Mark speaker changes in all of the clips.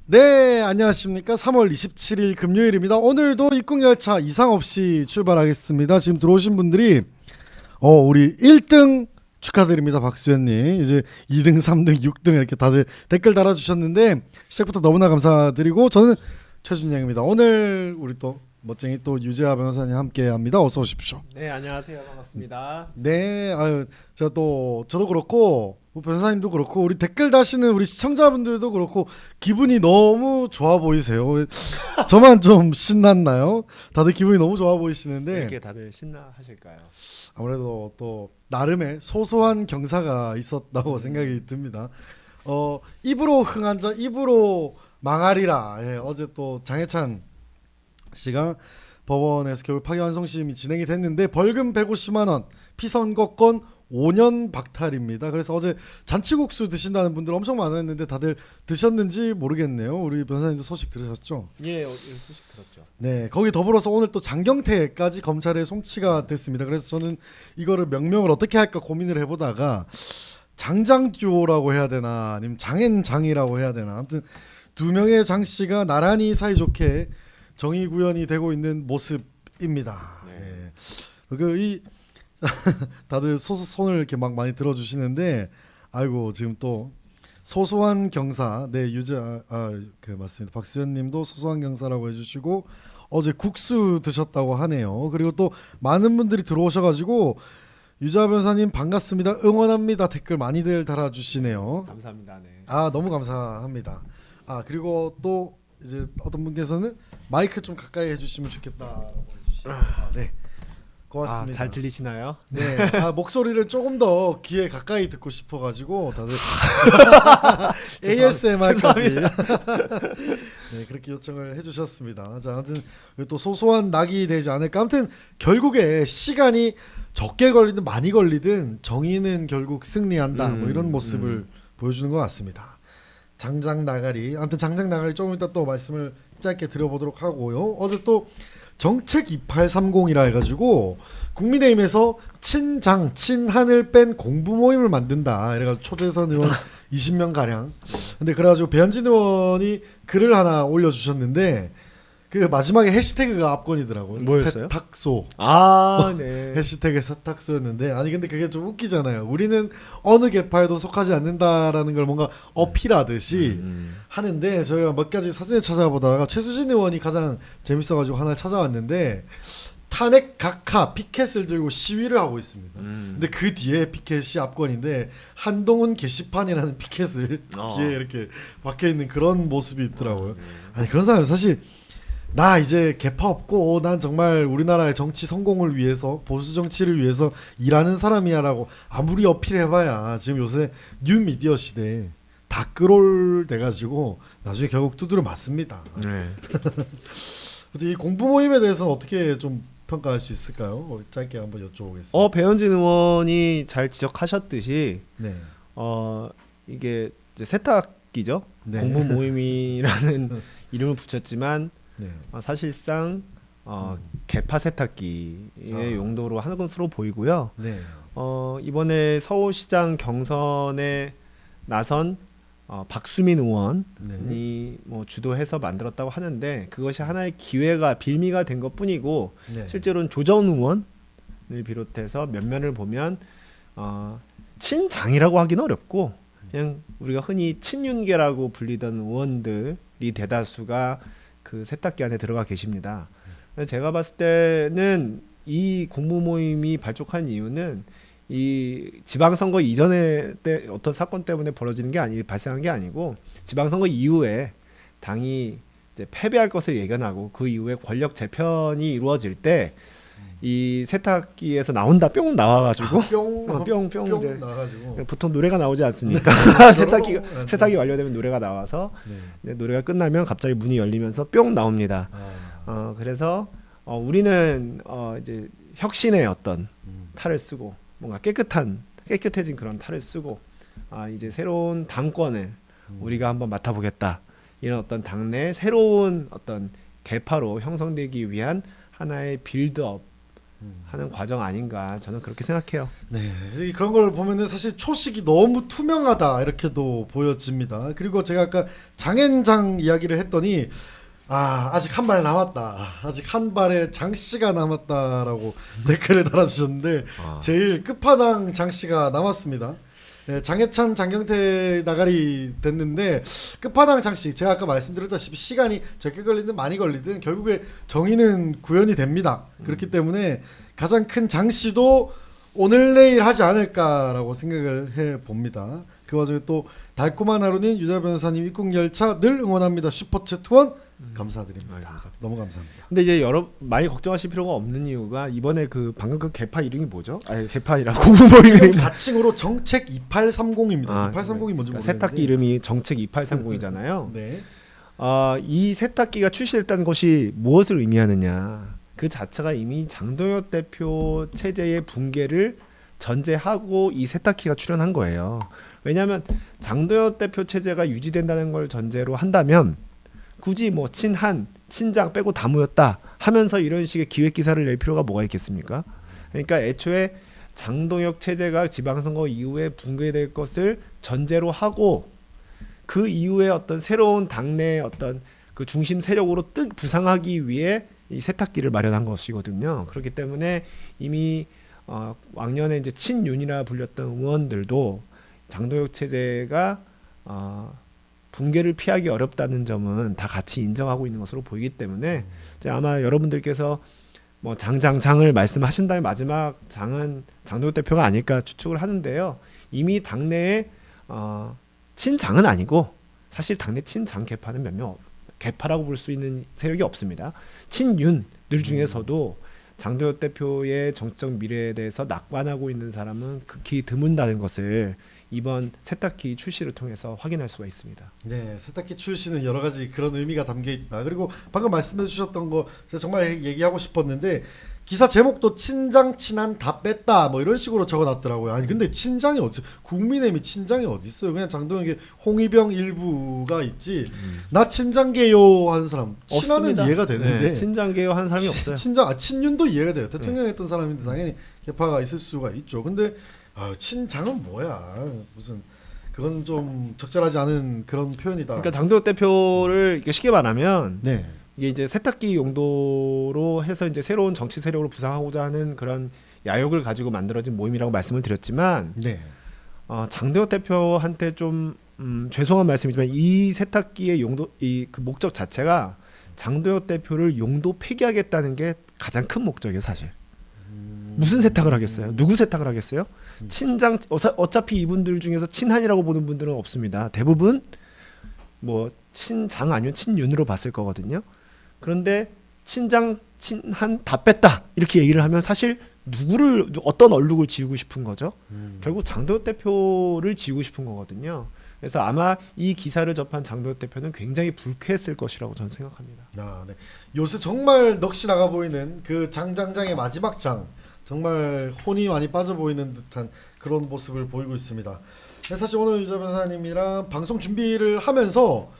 Speaker 1: 네, 안녕하십니까. 3월 27일 금요일입니다. 오늘도 입국열차 이상 없이 출발하겠습니다. 지금 들어오신 분들이 우리 1등 축하드립니다. 박수현님. 이제 2등, 3등, 6등 이렇게 다들 댓글 달아주셨는데 시작부터 너무나 감사드리고 저는 최준영입니다. 오늘 우리 또 멋쟁이 또 유재하 변호사님 함께합니다. 어서 오십시오.
Speaker 2: 네, 안녕하세요. 반갑습니다.
Speaker 1: 네, 아유, 제가 또 저도 그렇고 변호사님도 그렇고 우리 댓글 다시는 우리 시청자분들도 그렇고 기분이 너무 좋아 보이세요. 저만 좀 신났나요? 다들 기분이 너무 좋아
Speaker 2: 왜
Speaker 1: 보이시는데
Speaker 2: 이렇게 다들 신나하실까요?
Speaker 1: 아무래도 또 나름의 소소한 경사가 있었다고 생각이 듭니다. 입으로 흥한 자 입으로 망하리라. 예, 어제 또 장해찬 씨가 법원에서 결국 파기환송심이 진행이 됐는데 벌금 150만 원, 피선거권 5년 박탈입니다. 그래서 어제 잔치국수 드신다는 분들 엄청 많았는데 다들 드셨는지 모르겠네요. 우리 변호사님도 소식 들으셨죠?
Speaker 2: 예, 소식 들었죠.
Speaker 1: 네, 거기 더불어서 오늘 또 장경태까지 검찰에 송치가 됐습니다. 그래서 저는 이거를 명명을 어떻게 할까 고민을 해보다가 장장듀오라고 해야 되나 아니면 장앤장이라고 해야 되나 아무튼 두 명의 장 씨가 나란히 사이좋게 정의 구현이 되고 있는 모습입니다.
Speaker 2: 네.
Speaker 1: 이 다들 손을 이렇게 막 많이 들어주시는데 아이고 지금 또 소소한 경사 맞습니다. 박수현님도 소소한 경사라고 해주시고 어제 국수 드셨다고 하네요. 그리고 또 많은 분들이 들어오셔가지고 유자 변사님 반갑습니다. 응원합니다. 댓글 많이들 달아주시네요.
Speaker 2: 감사합니다. 네.
Speaker 1: 아 너무 감사합니다. 아 그리고 또 이제 어떤 분께서는 마이크 좀 가까이 해주시면 좋겠다라고 해주시네요. 네. 고맙습니다.
Speaker 2: 잘 들리시나요?
Speaker 1: 네, 목소리를 조금 더 귀에 가까이 듣고 싶어가지고 다들 ASMR까지 네, 그렇게 요청을 해주셨습니다. 자, 아무튼 또 소소한 낙이 되지 않을까. 아무튼 결국에 시간이 적게 걸리든 많이 걸리든 정의는 결국 승리한다. 뭐 이런 모습을 보여주는 것 같습니다. 장장 나가리. 아무튼 장장 나가리 조금 이따 또 말씀을 짧게 드려보도록 하고요. 어제 또 정책 2830이라 해가지고 국민의힘에서 친장 친한을 뺀 공부 모임을 만든다 이래가지고 초대선 의원 20명 가량. 근데 그래가지고 배현진 의원이 글을 하나 올려주셨는데 그 마지막에 해시태그가 압권이더라고요.
Speaker 2: 뭐였어요?
Speaker 1: 세탁소.
Speaker 2: 네.
Speaker 1: 해시태그 세탁소였는데 아니 근데 그게 좀 웃기잖아요. 우리는 어느 계파에도 속하지 않는다라는 걸 뭔가 어필하듯이 하는데 저희가 몇 가지 사진을 찾아보다가 최수진 의원이 가장 재밌어가지고 하나를 찾아왔는데 탄핵 각하 피켓을 들고 시위를 하고 있습니다. 근데 그 뒤에 피켓이 압권인데 한동훈 게시판이라는 피켓을 뒤에 이렇게 박혀 있는 그런 모습이 있더라고요. 아니 그런 사람은 사실 나 이제 개파 없고 난 정말 우리나라의 정치 성공을 위해서 보수 정치를 위해서 일하는 사람이야라고 아무리 어필해봐야 지금 요새 뉴 미디어 시대에 다 끌올 돼가지고 나중에 결국 두드려 맞습니다.
Speaker 2: 네.
Speaker 1: 이 공부 모임에 대해서는 어떻게 좀 평가할 수 있을까요? 짧게 한번 여쭤보겠습니다.
Speaker 2: 배현진 의원이 잘 지적하셨듯이
Speaker 1: 네.
Speaker 2: 이게 이제 세탁기죠.
Speaker 1: 네.
Speaker 2: 공부 모임이라는 이름을 붙였지만
Speaker 1: 네.
Speaker 2: 사실상 개파 세탁기의 용도로 하는 것으로 보이고요.
Speaker 1: 네.
Speaker 2: 이번에 서울시장 경선에 나선 박수민 의원이
Speaker 1: 네.
Speaker 2: 뭐 주도해서 만들었다고 하는데 그것이 하나의 기회가 빌미가 된 것뿐이고
Speaker 1: 네.
Speaker 2: 실제로는 조정 의원을 비롯해서 면면을 보면 친장이라고 하기는 어렵고 그냥 우리가 흔히 친윤계라고 불리던 의원들이 대다수가 그 세탁기 안에 들어가 계십니다. 제가 봤을 때는 이 공부 모임이 발족한 이유는 이 지방선거 이전에 어떤 사건 때문에 벌어지는 게 발생한 게 아니고 지방선거 이후에 당이 이제 패배할 것을 예견하고 그 이후에 권력 재편이 이루어질 때 이 세탁기에서 나온다 뿅 나와가지고 뿅 이제
Speaker 1: 나가지고
Speaker 2: 보통 노래가 나오지 않습니까? 세탁기 완료되면 노래가 나와서 이제 노래가 끝나면 갑자기 문이 열리면서 뿅 나옵니다. 그래서 우리는 이제 혁신의 어떤 탈을 쓰고 뭔가 깨끗해진 그런 탈을 쓰고 이제 새로운 당권을 우리가 한번 맡아보겠다 이런 어떤 당내 새로운 어떤 개파로 형성되기 위한 하나의 빌드업 하는 과정 아닌가 저는 그렇게 생각해요.
Speaker 1: 네, 그런 걸 보면은 사실 초식이 너무 투명하다 이렇게도 보여집니다. 그리고 제가 아까 장앤장 이야기를 했더니 아직 한 발 남았다. 아직 한 발의 장씨가 남았다라고 댓글을 달아주셨는데 제일 끝판왕 장씨가 남았습니다. 네, 장해찬, 장경태 나가리 됐는데 끝판왕 장씨 제가 아까 말씀드렸다시피 시간이 적게 걸리든 많이 걸리든 결국에 정의는 구현이 됩니다. 그렇기 때문에 가장 큰 장씨도 오늘 내일 하지 않을까라고 생각을 해봅니다. 그 와중에 또 달콤한 하루는 유자 변호사님 입국열차 늘 응원합니다. 슈퍼챗 후원 감사드립니다.
Speaker 2: 감사합니다.
Speaker 1: 너무 감사합니다.
Speaker 2: 근데 이제 많이 걱정하실 필요가 없는 이유가 이번에 방금 그 개파 이름이 뭐죠? 개파이라고 공무모
Speaker 1: 지금
Speaker 2: 이름이
Speaker 1: 가칭으로 정책 2830입니다. 2830이 뭔지 모르겠는데
Speaker 2: 세탁기 이름이 정책 2830이잖아요.
Speaker 1: 네.
Speaker 2: 이 세탁기가 출시됐다는 것이 무엇을 의미하느냐? 그 자체가 이미 장동혁 대표 체제의 붕괴를 전제하고 이 세탁기가 출현한 거예요. 왜냐하면 장동혁 대표 체제가 유지된다는 걸 전제로 한다면 굳이 뭐 친한, 친장 빼고 다 모였다 하면서 이런 식의 기획 기사를 낼 필요가 뭐가 있겠습니까? 그러니까 애초에 장동혁 체제가 지방선거 이후에 붕괴될 것을 전제로 하고 그 이후에 어떤 새로운 당내 어떤 그 중심 세력으로 부상하기 위해 이 세탁기를 마련한 것이거든요. 그렇기 때문에 이미 왕년에 이제 친윤이라 불렸던 의원들도 장동혁 체제가 붕괴를 피하기 어렵다는 점은 다 같이 인정하고 있는 것으로 보이기 때문에 이제 아마 여러분들께서 뭐 장을 말씀하신다면 마지막 장은 장동혁 대표가 아닐까 추측을 하는데요. 이미 당내에 친장은 아니고 사실 당내 친장 개파는 몇 명 개파라고 볼 수 있는 세력이 없습니다. 친윤들 중에서도 장동혁 대표의 정치적 미래에 대해서 낙관하고 있는 사람은 극히 드문다는 것을 이번 세탁기 출시를 통해서 확인할 수가 있습니다.
Speaker 1: 네, 세탁기 출시는 여러 가지 그런 의미가 담겨 있다. 그리고 방금 말씀해 주셨던 거 제가 정말 얘기하고 싶었는데 기사 제목도 친장 친한 다 뺐다 뭐 이런 식으로 적어놨더라고요. 아니 근데 친장이 어디 국민의힘이 친장이 어디 있어요? 그냥 장동혁의 홍위병 일부가 있지. 나 친장계요 하는 사람 친하는
Speaker 2: 없습니다.
Speaker 1: 이해가 되는데
Speaker 2: 네, 친장계요 한 사람이 없어요.
Speaker 1: 친윤도 이해가 돼요. 대통령 했던 사람인데 당연히 개파가 있을 수가 있죠. 근데 친장은 뭐야? 무슨 그건 좀 적절하지 않은 그런 표현이다.
Speaker 2: 그러니까 장동혁 대표를 이렇게 쉽게 말하면
Speaker 1: 네.
Speaker 2: 이게 이제 세탁기 용도로 해서 이제 새로운 정치 세력으로 부상하고자 하는 그런 야욕을 가지고 만들어진 모임이라고 말씀을 드렸지만
Speaker 1: 네.
Speaker 2: 장동혁 대표한테 좀 죄송한 말씀이지만 이 세탁기의 용도 그 목적 자체가 장동혁 대표를 용도 폐기하겠다는 게 가장 큰 목적이에요, 사실. 무슨 세탁을 하겠어요? 누구 세탁을 하겠어요? 친장 어차피 이분들 중에서 친한이라고 보는 분들은 없습니다. 대부분 뭐 친장 아니면 친윤으로 봤을 거거든요. 그런데 친장 친한 다 뺐다 이렇게 얘기를 하면 사실 어떤 얼룩을 지우고 싶은 거죠? 결국 장동혁 대표를 지우고 싶은 거거든요. 그래서 아마 이 기사를 접한 장동혁 대표는 굉장히 불쾌했을 것이라고 저는 생각합니다.
Speaker 1: 네. 요새 정말 넋이 나가 보이는 그 장장장의 마지막 장 정말 혼이 많이 빠져 보이는 듯한 그런 모습을 보이고 있습니다. 사실 오늘 유자 변호사님이랑 방송 준비를 하면서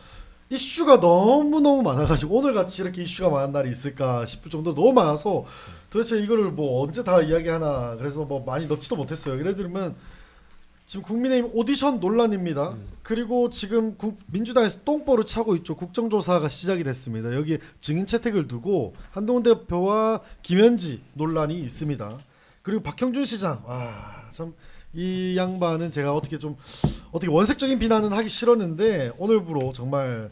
Speaker 1: 이슈가 너무너무 많아가지고 오늘 같이 이렇게 이슈가 많은 날이 있을까 싶을 정도로 너무 많아서 도대체 이거를 뭐 언제 다 이야기하나 그래서 뭐 많이 넣지도 못했어요. 예를 들면 지금 국민의힘 오디션 논란입니다. 그리고 지금 민주당에서 똥볼을 차고 있죠. 국정조사가 시작이 됐습니다. 여기에 증인 채택을 두고 한동훈 대표와 김현지 논란이 있습니다. 그리고 박형준 시장 참 이 양반은 제가 어떻게 원색적인 비난은 하기 싫었는데 오늘부로 정말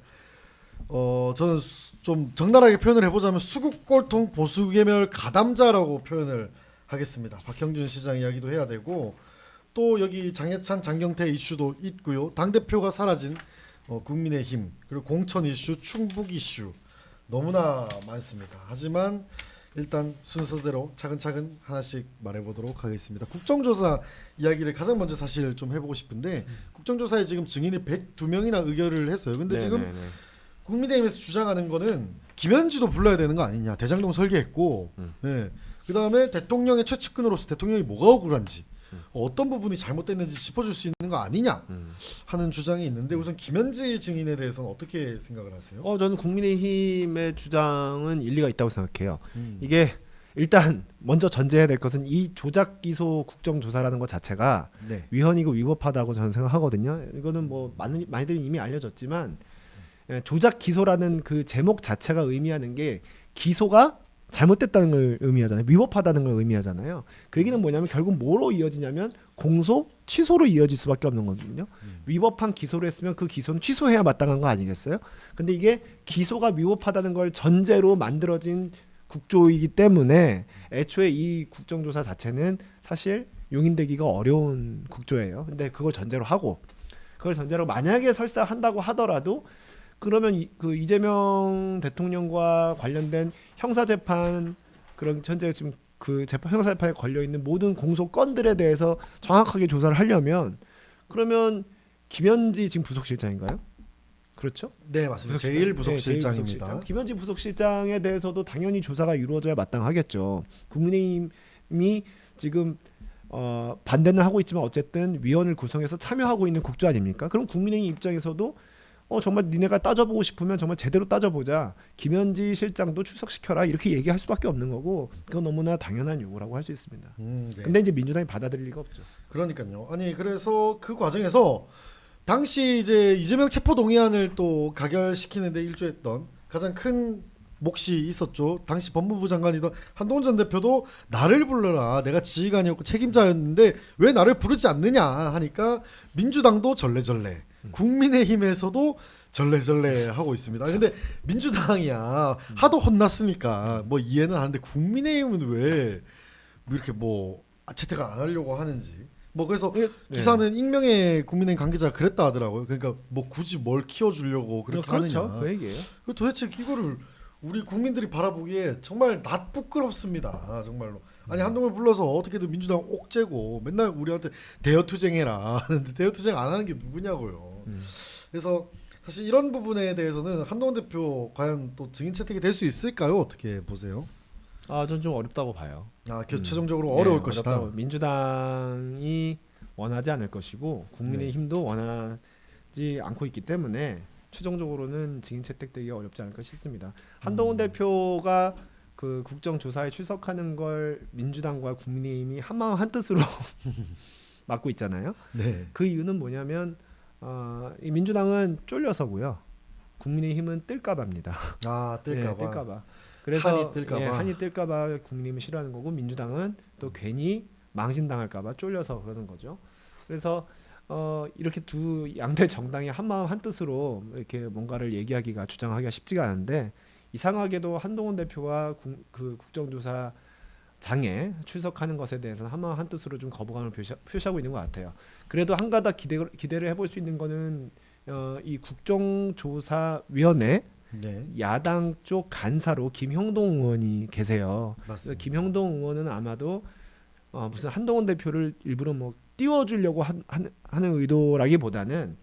Speaker 1: 저는 좀 적나라하게 표현을 해보자면 수국골통 보수개멸 가담자라고 표현을 하겠습니다. 박형준 시장 이야기도 해야 되고 또 여기 장해찬 장경태 이슈도 있고요. 당대표가 사라진 국민의힘 그리고 공천 이슈 충북 이슈 너무나 많습니다. 하지만 일단 순서대로 차근차근 하나씩 말해보도록 하겠습니다. 국정조사 이야기를 가장 먼저 사실 좀 해보고 싶은데 국정조사에 지금 증인이 102명이나 의결을 했어요. 근데 지금 국민의힘에서 주장하는 거는 김현지도 불러야 되는 거 아니냐. 대장동 설계했고 네. 그 다음에 대통령의 최측근으로서 대통령이 뭐가 억울한지 어떤 부분이 잘못됐는지 짚어줄 수 있는 거 아니냐 하는 주장이 있는데 우선 김현지 증인에 대해서는 어떻게 생각을 하세요?
Speaker 2: 저는 국민의힘의 주장은 일리가 있다고 생각해요. 이게 일단 먼저 전제해야 될 것은 이 조작 기소 국정조사라는 것 자체가
Speaker 1: 네.
Speaker 2: 위헌이고 위법하다고 저는 생각하거든요. 이거는 뭐 많이들 이미 알려졌지만 조작 기소라는 그 제목 자체가 의미하는 게 기소가 잘못됐다는 걸 의미하잖아요. 위법하다는 걸 의미하잖아요. 그 얘기는 뭐냐면 결국 뭐로 이어지냐면 공소, 취소로 이어질 수밖에 없는 거거든요. 위법한 기소를 했으면 그 기소는 취소해야 마땅한 거 아니겠어요? 근데 이게 기소가 위법하다는 걸 전제로 만들어진 국조이기 때문에 애초에 이 국정조사 자체는 사실 용인되기가 어려운 국조예요. 근데 그걸 전제로 하고 그걸 전제로 만약에 설사 한다고 하더라도 그러면 그 이재명 대통령과 관련된 형사재판 그런 현재 지금 그 형사재판에 걸려 있는 모든 공소 건들에 대해서 정확하게 조사를 하려면 그러면 김현지 지금 부속실장인가요? 그렇죠?
Speaker 1: 네, 맞습니다.
Speaker 2: 부속실장.
Speaker 1: 제일
Speaker 2: 네,
Speaker 1: 부속실장입니다.
Speaker 2: 제일 부속실장. 김현지 부속실장에 대해서도 당연히 조사가 이루어져야 마땅하겠죠. 국민의힘이 지금 반대는 하고 있지만 어쨌든 위원을 구성해서 참여하고 있는 국조 아닙니까? 그럼 국민의힘 입장에서도 정말 니네가 따져보고 싶으면 정말 제대로 따져보자. 김현지 실장도 출석시켜라 이렇게 얘기할 수밖에 없는 거고 그건 너무나 당연한 요구라고 할 수 있습니다.
Speaker 1: 네.
Speaker 2: 근데 이제 민주당이 받아들일 리가 없죠.
Speaker 1: 그러니까요. 아니 그래서 그 과정에서 당시 이제 이재명 체포 동의안을 또 가결시키는데 일조했던 가장 큰 몫이 있었죠. 당시 법무부 장관이던 한동훈 전 대표도 나를 불러라. 내가 지휘관이었고 책임자였는데 왜 나를 부르지 않느냐 하니까 민주당도 절레절레, 국민의힘에서도 절레절레 하고 있습니다. 근데 민주당이야 하도 혼났으니까 뭐 이해는 하는데 국민의힘은 왜 이렇게 뭐 채택을 안 하려고 하는지. 뭐 그래서 기사는 익명의 국민의힘 관계자가 그랬다 하더라고요. 그러니까 뭐 굳이 뭘 키워주려고 그렇게
Speaker 2: 그렇죠.
Speaker 1: 하느냐.
Speaker 2: 그 얘기예요.
Speaker 1: 도대체 이거를 우리 국민들이 바라보기에 정말 낯부끄럽습니다. 정말로. 아니 한동훈 불러서 어떻게든 민주당 옥죄고 맨날 우리한테 대여투쟁해라 하는데 대여투쟁 안 하는 게 누구냐고요. 그래서 사실 이런 부분에 대해서는 한동훈 대표 과연 또 증인 채택이 될 수 있을까요? 어떻게 보세요?
Speaker 2: 저는 좀 어렵다고 봐요.
Speaker 1: 최종적으로 어려울 것이다.
Speaker 2: 어렵다고. 민주당이 원하지 않을 것이고 국민의힘도 원하지 않고 있기 때문에 최종적으로는 증인 채택되기가 어렵지 않을까 싶습니다. 한동훈 대표가 그 국정조사에 출석하는 걸 민주당과 국민의힘이 한마음 한뜻으로 맡고 있잖아요.
Speaker 1: 네.
Speaker 2: 그 이유는 뭐냐면 이 민주당은 쫄려서고요. 국민의힘은 뜰까봐입니다.
Speaker 1: 뜰까봐.
Speaker 2: 뜰까봐. 그래서
Speaker 1: 한이 뜰까봐.
Speaker 2: 한이 뜰까봐 국민의힘은 싫어하는 거고 민주당은 또 괜히 망신당할까봐 쫄려서 그러는 거죠. 그래서 이렇게 두 양대 정당이 한마음 한뜻으로 이렇게 뭔가를 얘기하기가 주장하기가 쉽지가 않은데 이상하게도 한동훈 대표가 그 국정조사장에 출석하는 것에 대해서는 한마음 한뜻으로 좀 거부감을 표시하고 있는 것 같아요. 그래도 한 가닥 기대를 해볼 수 있는 거는 이 국정조사위원회
Speaker 1: 네.
Speaker 2: 야당 쪽 간사로 김형동 의원이 계세요.
Speaker 1: 맞습니다.
Speaker 2: 김형동 의원은 아마도 무슨 한동훈 대표를 일부러 뭐 띄워주려고 하는 의도라기보다는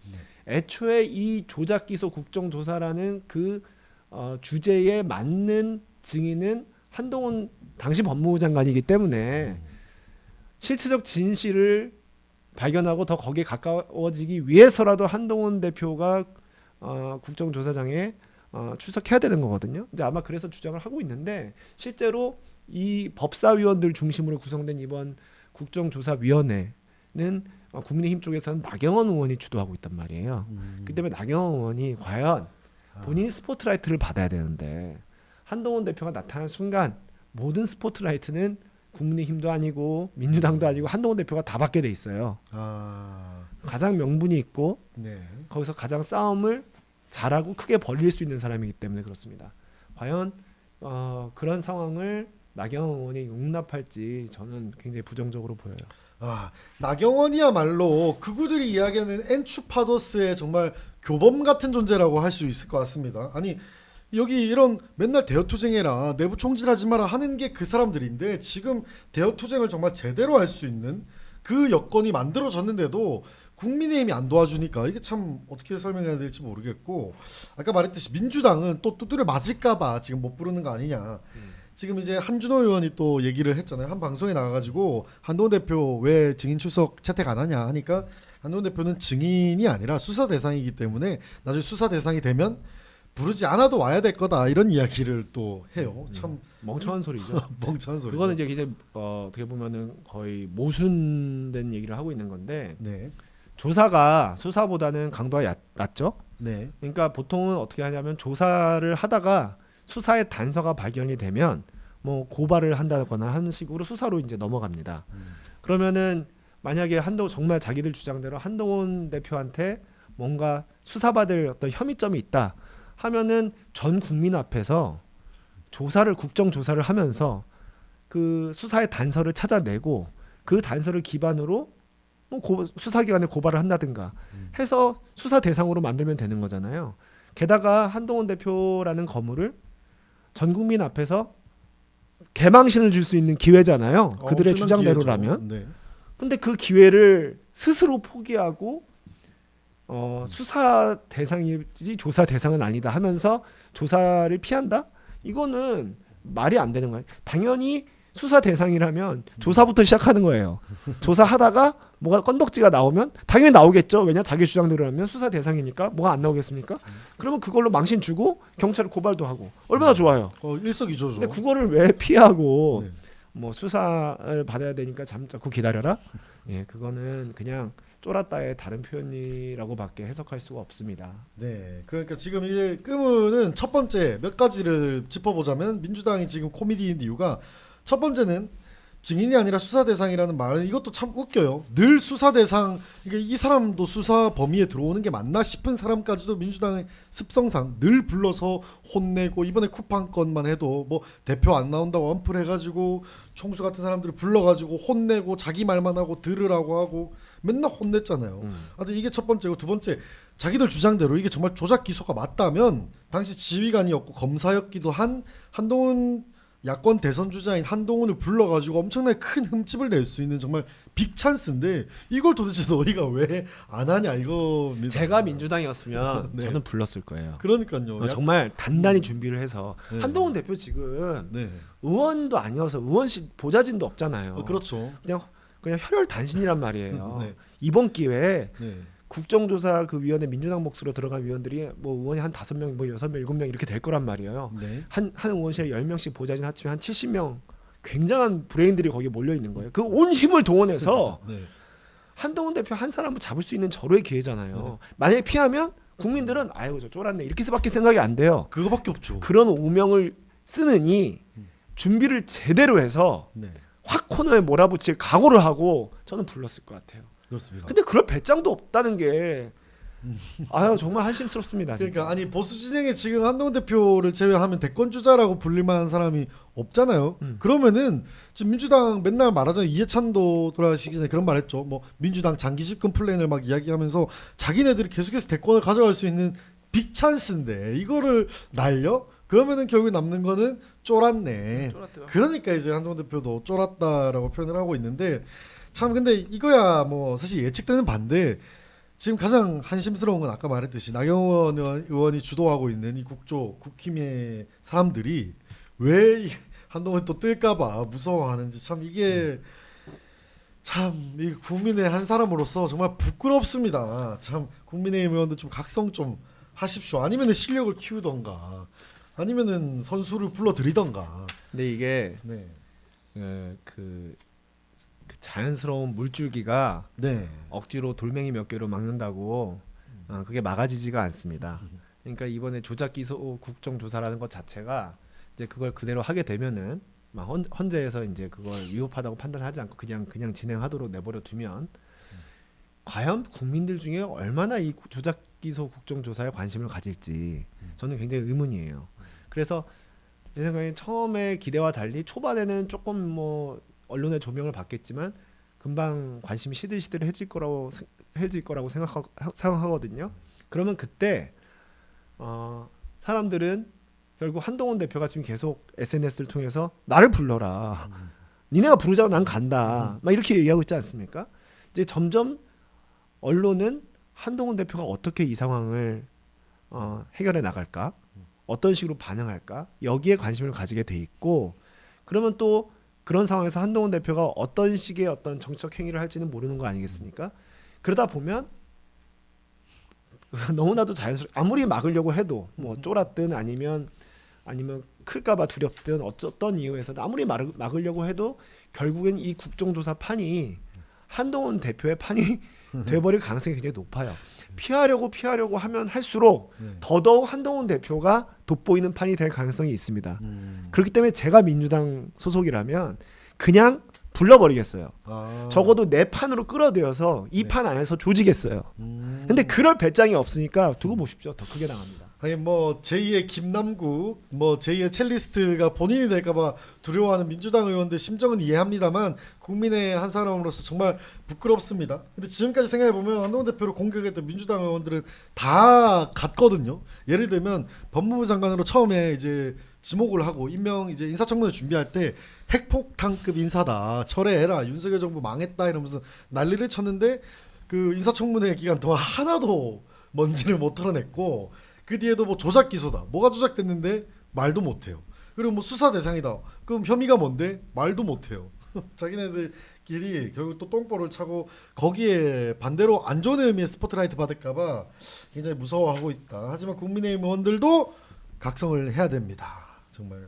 Speaker 2: 애초에 이 조작 기소 국정조사라는 그 주제에 맞는 증인은 한동훈 당시 법무부 장관이기 때문에 실체적 진실을 발견하고 더 거기에 가까워지기 위해서라도 한동훈 대표가 국정조사장에 출석해야 되는 거거든요. 이제 아마 그래서 주장을 하고 있는데 실제로 이 법사위원들 중심으로 구성된 이번 국정조사위원회는 국민의힘 쪽에서는 나경원 의원이 주도하고 있단 말이에요. 그 때문에 나경원 의원이 과연 본인이 스포트라이트를 받아야 되는데 한동훈 대표가 나타난 순간 모든 스포트라이트는 국민의힘도 아니고 민주당도 아니고 한동훈 대표가 다 받게 돼 있어요. 가장 명분이 있고 거기서 가장 싸움을 잘하고 크게 벌릴 수 있는 사람이기 때문에 그렇습니다. 과연 그런 상황을 나경원 의원이 용납할지 저는 굉장히 부정적으로 보여요.
Speaker 1: 나경원이야말로 극우들이 이야기하는 엔추파도스의 정말 교범 같은 존재라고 할 수 있을 것 같습니다. 아니 여기 이런 맨날 대여투쟁해라 내부 총질하지 마라 하는 게 그 사람들인데 지금 대여투쟁을 정말 제대로 할 수 있는 그 여건이 만들어졌는데도 국민의힘이 안 도와주니까 이게 참 어떻게 설명해야 될지 모르겠고 아까 말했듯이 민주당은 또 두드려 맞을까봐 지금 못 부르는 거 아니냐. 지금 이제 한준호 의원이 또 얘기를 했잖아요. 한 방송에 나가가지고 한동훈 대표 왜 증인 출석 채택 안 하냐 하니까 한동훈 대표는 증인이 아니라 수사 대상이기 때문에 나중에 수사 대상이 되면 부르지 않아도 와야 될 거다 이런 이야기를 또 해요. 참
Speaker 2: 멍청한 소리죠.
Speaker 1: 멍청한 소리죠.
Speaker 2: 그거는 이제 어떻게 보면은 거의 모순된 얘기를 하고 있는 건데
Speaker 1: 네,
Speaker 2: 조사가 수사보다는 강도가 낮죠.
Speaker 1: 네,
Speaker 2: 그러니까 보통은 어떻게 하냐면 조사를 하다가 수사의 단서가 발견이 되면 뭐 고발을 한다거나 하는 식으로 수사로 이제 넘어갑니다. 그러면은 만약에 정말 자기들 주장대로 한동훈 대표한테 뭔가 수사받을 어떤 혐의점이 있다 하면은 전 국민 앞에서 국정조사를 하면서 그 수사의 단서를 찾아내고 그 단서를 기반으로 뭐 수사기관에 고발을 한다든가 해서 수사 대상으로 만들면 되는 거잖아요. 게다가 한동훈 대표라는 거물을 전 국민 앞에서 개망신을 줄 수 있는 기회잖아요. 그들의
Speaker 1: 엄청난
Speaker 2: 주장대로라면.
Speaker 1: 기회죠. 네.
Speaker 2: 근데 그 기회를 스스로 포기하고 수사 대상이지 조사 대상은 아니다 하면서 조사를 피한다? 이거는 말이 안 되는 거예요. 당연히 수사 대상이라면 조사부터 시작하는 거예요. 조사하다가 뭐가 건덕지가 나오면 당연히 나오겠죠. 왜냐 자기 주장대로라면 수사 대상이니까 뭐가 안 나오겠습니까? 그러면 그걸로 망신 주고 경찰에 고발도 하고 얼마나 좋아요.
Speaker 1: 일석이조죠.
Speaker 2: 근데 그거를 왜 피하고
Speaker 1: 네.
Speaker 2: 뭐 수사를 받아야 되니까 잠자코 기다려라? 예, 그거는 그냥 쫄았다의 다른 표현이라고밖에 해석할 수가 없습니다.
Speaker 1: 네, 그러니까 지금 이제 끄문은 첫 번째 몇 가지를 짚어보자면 민주당이 지금 코미디인 이유가 첫 번째는 증인이 아니라 수사 대상이라는 말은 이것도 참 웃겨요. 늘 수사 대상, 그러니까 이 사람도 수사 범위에 들어오는 게 맞나 싶은 사람까지도 민주당의 습성상 늘 불러서 혼내고 이번에 쿠팡 건만 해도 뭐 대표 안 나온다고 언플해가지고 총수 같은 사람들을 불러가지고 혼내고 자기 말만 하고 들으라고 하고 맨날 혼냈잖아요. 근데 이게 첫 번째고 두 번째 자기들 주장대로 이게 정말 조작 기소가 맞다면 당시 지휘관이었고 검사였기도 한 한동훈 야권 대선 주자인 한동훈을 불러가지고 엄청나게 큰 흠집을 낼 수 있는 정말 빅 찬스인데 이걸 도대체 너희가 왜 안 하냐 이겁니다.
Speaker 2: 제가 민주당이었으면
Speaker 1: 네.
Speaker 2: 저는 불렀을 거예요.
Speaker 1: 그러니까요.
Speaker 2: 정말 단단히 준비를 해서
Speaker 1: 네.
Speaker 2: 한동훈 대표 지금
Speaker 1: 네.
Speaker 2: 의원도 아니어서 의원실 보좌진도 없잖아요.
Speaker 1: 그렇죠.
Speaker 2: 그냥 혈혈단신이란 말이에요.
Speaker 1: 네.
Speaker 2: 이번 기회에
Speaker 1: 네.
Speaker 2: 국정조사 그 위원회 민주당 몫으로 들어간 위원들이 뭐 의원이 한 5명, 뭐 6명, 7명 이렇게 될 거란 말이에요.
Speaker 1: 네.
Speaker 2: 한 의원실에 10명씩 보좌진 합치면 한 70명 굉장한 브레인들이 거기에 몰려 있는 거예요. 그 온 힘을 동원해서
Speaker 1: 네.
Speaker 2: 한동훈 대표 한 사람을 잡을 수 있는 절호의 기회잖아요. 만약에 피하면 국민들은 아이고 저 쫄았네 이렇게밖에 생각이 안 돼요.
Speaker 1: 그거밖에 없죠.
Speaker 2: 그런 오명을 쓰느니 준비를 제대로 해서
Speaker 1: 네.
Speaker 2: 확 코너에 몰아붙일 각오를 하고 저는 불렀을 것 같아요.
Speaker 1: 그렇습니다.
Speaker 2: 근데 그럴 배짱도 없다는 게 아유 정말 한심스럽습니다. 진짜.
Speaker 1: 그러니까 아니 보수 진영에 지금 한동훈 대표를 제외하면 대권 주자라고 불릴 만한 사람이 없잖아요. 그러면은 지금 민주당 맨날 말하잖아요. 이해찬도 돌아가시기 전에 그런 말했죠. 뭐 민주당 장기 집권 플랜을 막 이야기하면서 자기네들이 계속해서 대권을 가져갈 수 있는 빅 찬스인데 이거를 날려? 그러면은 결국에 남는 거는 쫄았네.
Speaker 2: 쫄았대요.
Speaker 1: 그러니까 이제 한동훈 대표도 쫄았다라고 표현을 하고 있는데 참 근데 이거야 뭐 사실 예측되는 반대. 지금 가장 한심스러운 건 아까 말했듯이 나경원 의원이 주도하고 있는 이 국힘의 사람들이 왜 한동훈 또 뜰까봐 무서워하는지 참 이게 참 이 국민의 한 사람으로서 정말 부끄럽습니다. 참 국민의힘 의원들 좀 각성 좀 하십시오. 아니면은 실력을 키우던가 아니면은 선수를 불러들이던가.
Speaker 2: 근데 이게
Speaker 1: 네,
Speaker 2: 그 자연스러운 물줄기가
Speaker 1: 네,
Speaker 2: 억지로 돌멩이 몇 개로 막는다고 그게 막아지지가 않습니다. 그러니까 이번에 조작 기소 국정조사라는 것 자체가 이제 그걸 그대로 하게 되면은 막 헌재에서 이제 그걸 위법하다고 판단하지 않고 그냥 진행하도록 내버려 두면 과연 국민들 중에 얼마나 이 조작 기소 국정조사에 관심을 가질지 저는 굉장히 의문이에요. 그래서 제 생각에 처음에 기대와 달리 초반에는 조금 뭐 언론의 조명을 받겠지만 금방 관심이 시들시들해질 거라고 생각하거든요. 그러면 그때 사람들은 결국 한동훈 대표가 지금 계속 SNS를 통해서 나를 불러라. 니네가 부르자고 난 간다. 막 이렇게 얘기하고 있지 않습니까? 이제 점점 언론은 한동훈 대표가 어떻게 이 상황을 해결해 나갈까? 어떤 식으로 반응할까? 여기에 관심을 가지게 돼 있고 그러면 또 그런 상황에서 한동훈 대표가 어떤 식의 어떤 정책 행위를 할지는 모르는 거 아니겠습니까? 그러다 보면 너무나도 자연스럽게 아무리 막으려고 해도 뭐 쫄았든 아니면 클까봐 두렵든 어떤 이유에서든 아무리 막으려고 해도 결국엔 이 국정조사 판이 한동훈 대표의 판이 돼버릴 가능성이 굉장히 높아요. 피하려고 하면 할수록 더더욱 한동훈 대표가 돋보이는 판이 될 가능성이 있습니다. 그렇기 때문에 제가 민주당 소속이라면 그냥 불러버리겠어요. 적어도 내 판으로 끌어들여서 이 판 안에서 조지겠어요. 근데 그럴 배짱이 없으니까 두고 보십시오. 더 크게 당합니다.
Speaker 1: 아니 뭐 제2의 김남국, 뭐 제2의 첼리스트가 본인이 될까봐 두려워하는 민주당 의원들 심정은 이해합니다만 국민의 한 사람으로서 정말 부끄럽습니다. 근데 지금까지 생각해 보면 한동훈 대표를 공격했던 민주당 의원들은 다 같거든요. 예를 들면 법무부 장관으로 처음에 이제 지목을 하고 임명 이제 인사청문회 준비할 때 핵폭탄급 인사다, 철회해라, 윤석열 정부 망했다 이러면서 난리를 쳤는데 그 인사청문회 기간 동안 하나도 먼지를 못 털어냈고. 그 뒤에도 뭐 조작 기소다. 뭐가 조작됐는데 말도 못해요. 그리고 뭐 수사 대상이다. 그럼 혐의가 뭔데 말도 못해요. 자기네들끼리 결국 또 똥볼을 차고 거기에 반대로 안 좋은 의미의 스포트라이트 받을까봐 굉장히 무서워하고 있다. 하지만 국민의힘 의원들도 각성을 해야 됩니다. 정말